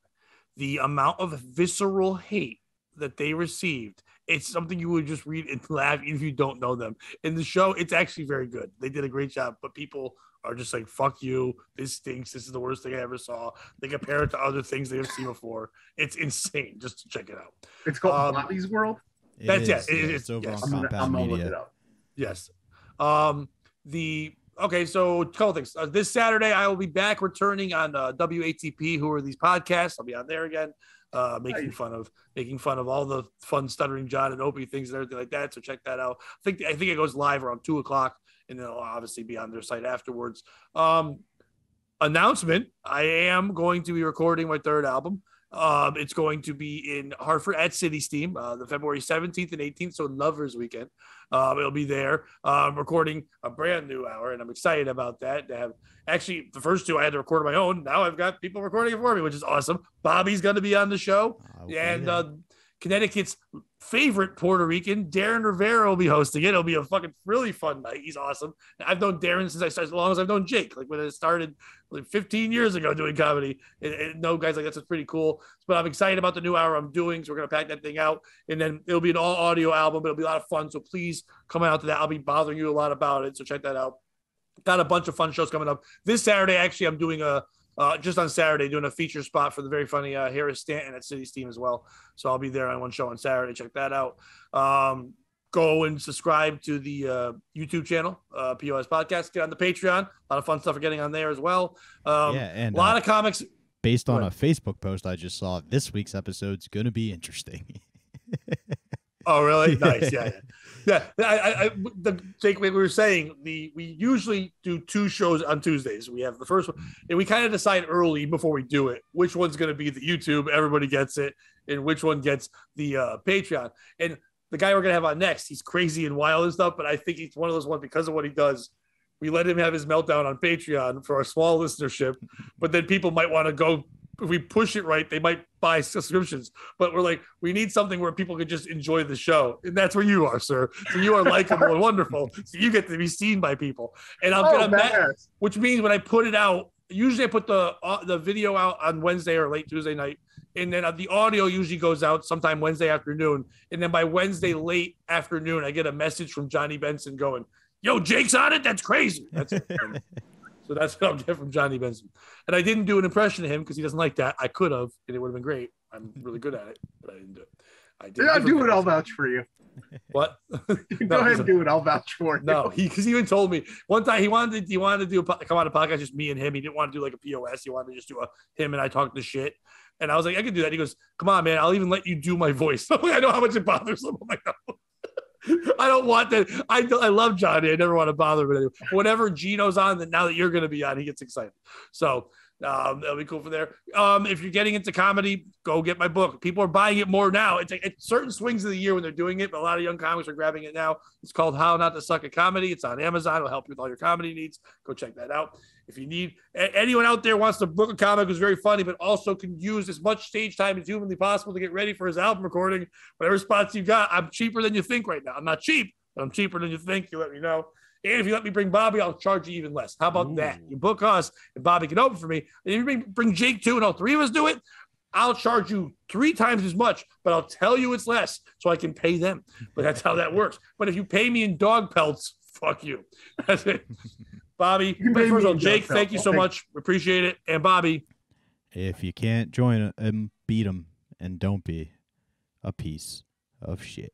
The amount of visceral hate that they received, it's something you would just read and laugh even if you don't know them. In the show, it's actually very good. They did a great job, but people are just like, fuck you, this stinks, this is the worst thing I ever saw. They compare it to other things they've seen before. It's insane. Just check it out. It's called Bobby's World? It's over on Compound I'm gonna Media. look it up. Yes. Okay, so a couple things. This Saturday, I will be back returning on WATP, who are these podcasts. I'll be on there again, making fun of all the fun Stuttering John and Opie things and everything like that. So check that out. I think it goes live around 2:00, and it'll obviously be on their site afterwards. Announcement: I am going to be recording my third album. It's going to be in Hartford at City Steam, the February 17th and 18th, so Lovers Weekend. It'll be there. Recording a brand new hour, and I'm excited about that. To have actually the first two I had to record on my own. Now I've got people recording it for me, which is awesome. Bobby's going to be on the show, and Connecticut's favorite Puerto Rican, Darren Rivera, will be hosting it. It'll be a fucking really fun night. He's awesome. I've known Darren since I started, as long as I've known Jake, like when I started like 15 years ago doing comedy. And no guys like that's pretty cool. But I'm excited about the new hour I'm doing. So we're going to pack that thing out. And then it'll be an all audio album. It'll be a lot of fun. So please come out to that. I'll be bothering you a lot about it. So check that out. Got a bunch of fun shows coming up. This Saturday, actually, I'm doing just on Saturday, doing a feature spot for the very funny Harris Stanton at City Steam as well. So I'll be there on one show on Saturday. Check that out. Go and subscribe to the YouTube channel, POS Podcast. Get on the Patreon. A lot of fun stuff are getting on there as well. And a lot of comics. Based on a Facebook post I just saw, this week's episode's going to be interesting. Oh, really? Nice. Yeah. Jake, we were saying we usually do 2 shows on Tuesdays. We have the first one, and we kind of decide early before we do it which one's going to be the YouTube, everybody gets it, and which one gets the Patreon. And the guy we're going to have on next, he's crazy and wild and stuff, but I think he's one of those ones because of what he does. We let him have his meltdown on Patreon for our small listenership, but then people might want to go. If we push it right, they might buy subscriptions. But we're like, we need something where people can just enjoy the show. And that's where you are, sir. So you are likable and wonderful. So you get to be seen by people. And I'm gonna which means when I put it out, usually I put the video out on Wednesday or late Tuesday night. And then the audio usually goes out sometime Wednesday afternoon. And then by Wednesday late afternoon, I get a message from Johnny Benson going, "Yo, Jake's on it? That's crazy." That's it. So that's what I'll get from Johnny Benson. And I didn't do an impression of him because he doesn't like that. I could have, and it would have been great. I'm really good at it, but I didn't do it. I did. Yeah, do it. I'll vouch for you. What? Go ahead and do it. I'll vouch for you. No, because he even told me one time he wanted to do come on a podcast, just me and him. He didn't want to do like a POS. He wanted to just do him and I talk the shit. And I was like, I can do that. He goes, "Come on, man. I'll even let you do my voice." I'm like, I know how much it bothers him. I'm like, no. I don't want that. I love Johnny. I never want to bother him. Anyway. Whatever Gino's on, that now that you're going to be on, he gets excited. So that'll be cool for there. If you're getting into comedy, go get my book. People are buying it more now. It's certain swings of the year when they're doing it, but a lot of young comics are grabbing it now. It's called How Not to Suck at Comedy. It's on Amazon. It'll help you with all your comedy needs. Go check that out. If you need anyone out there wants to book a comic who's very funny, but also can use as much stage time as humanly possible to get ready for his album recording, whatever spots you got, I'm cheaper than you think right now. I'm not cheap, but I'm cheaper than you think. You let me know. And if you let me bring Bobby, I'll charge you even less. How about that? You book us, and Bobby can open for me. And if you bring Jake too, and all 3 of us do it, I'll charge you 3 times as much, but I'll tell you it's less so I can pay them. But that's how that works. But if you pay me in dog pelts, fuck you. That's it. Bobby, first of all, Jake, thank you so much. We appreciate it. And Bobby, if you can't join him, beat him, and don't be a piece of shit.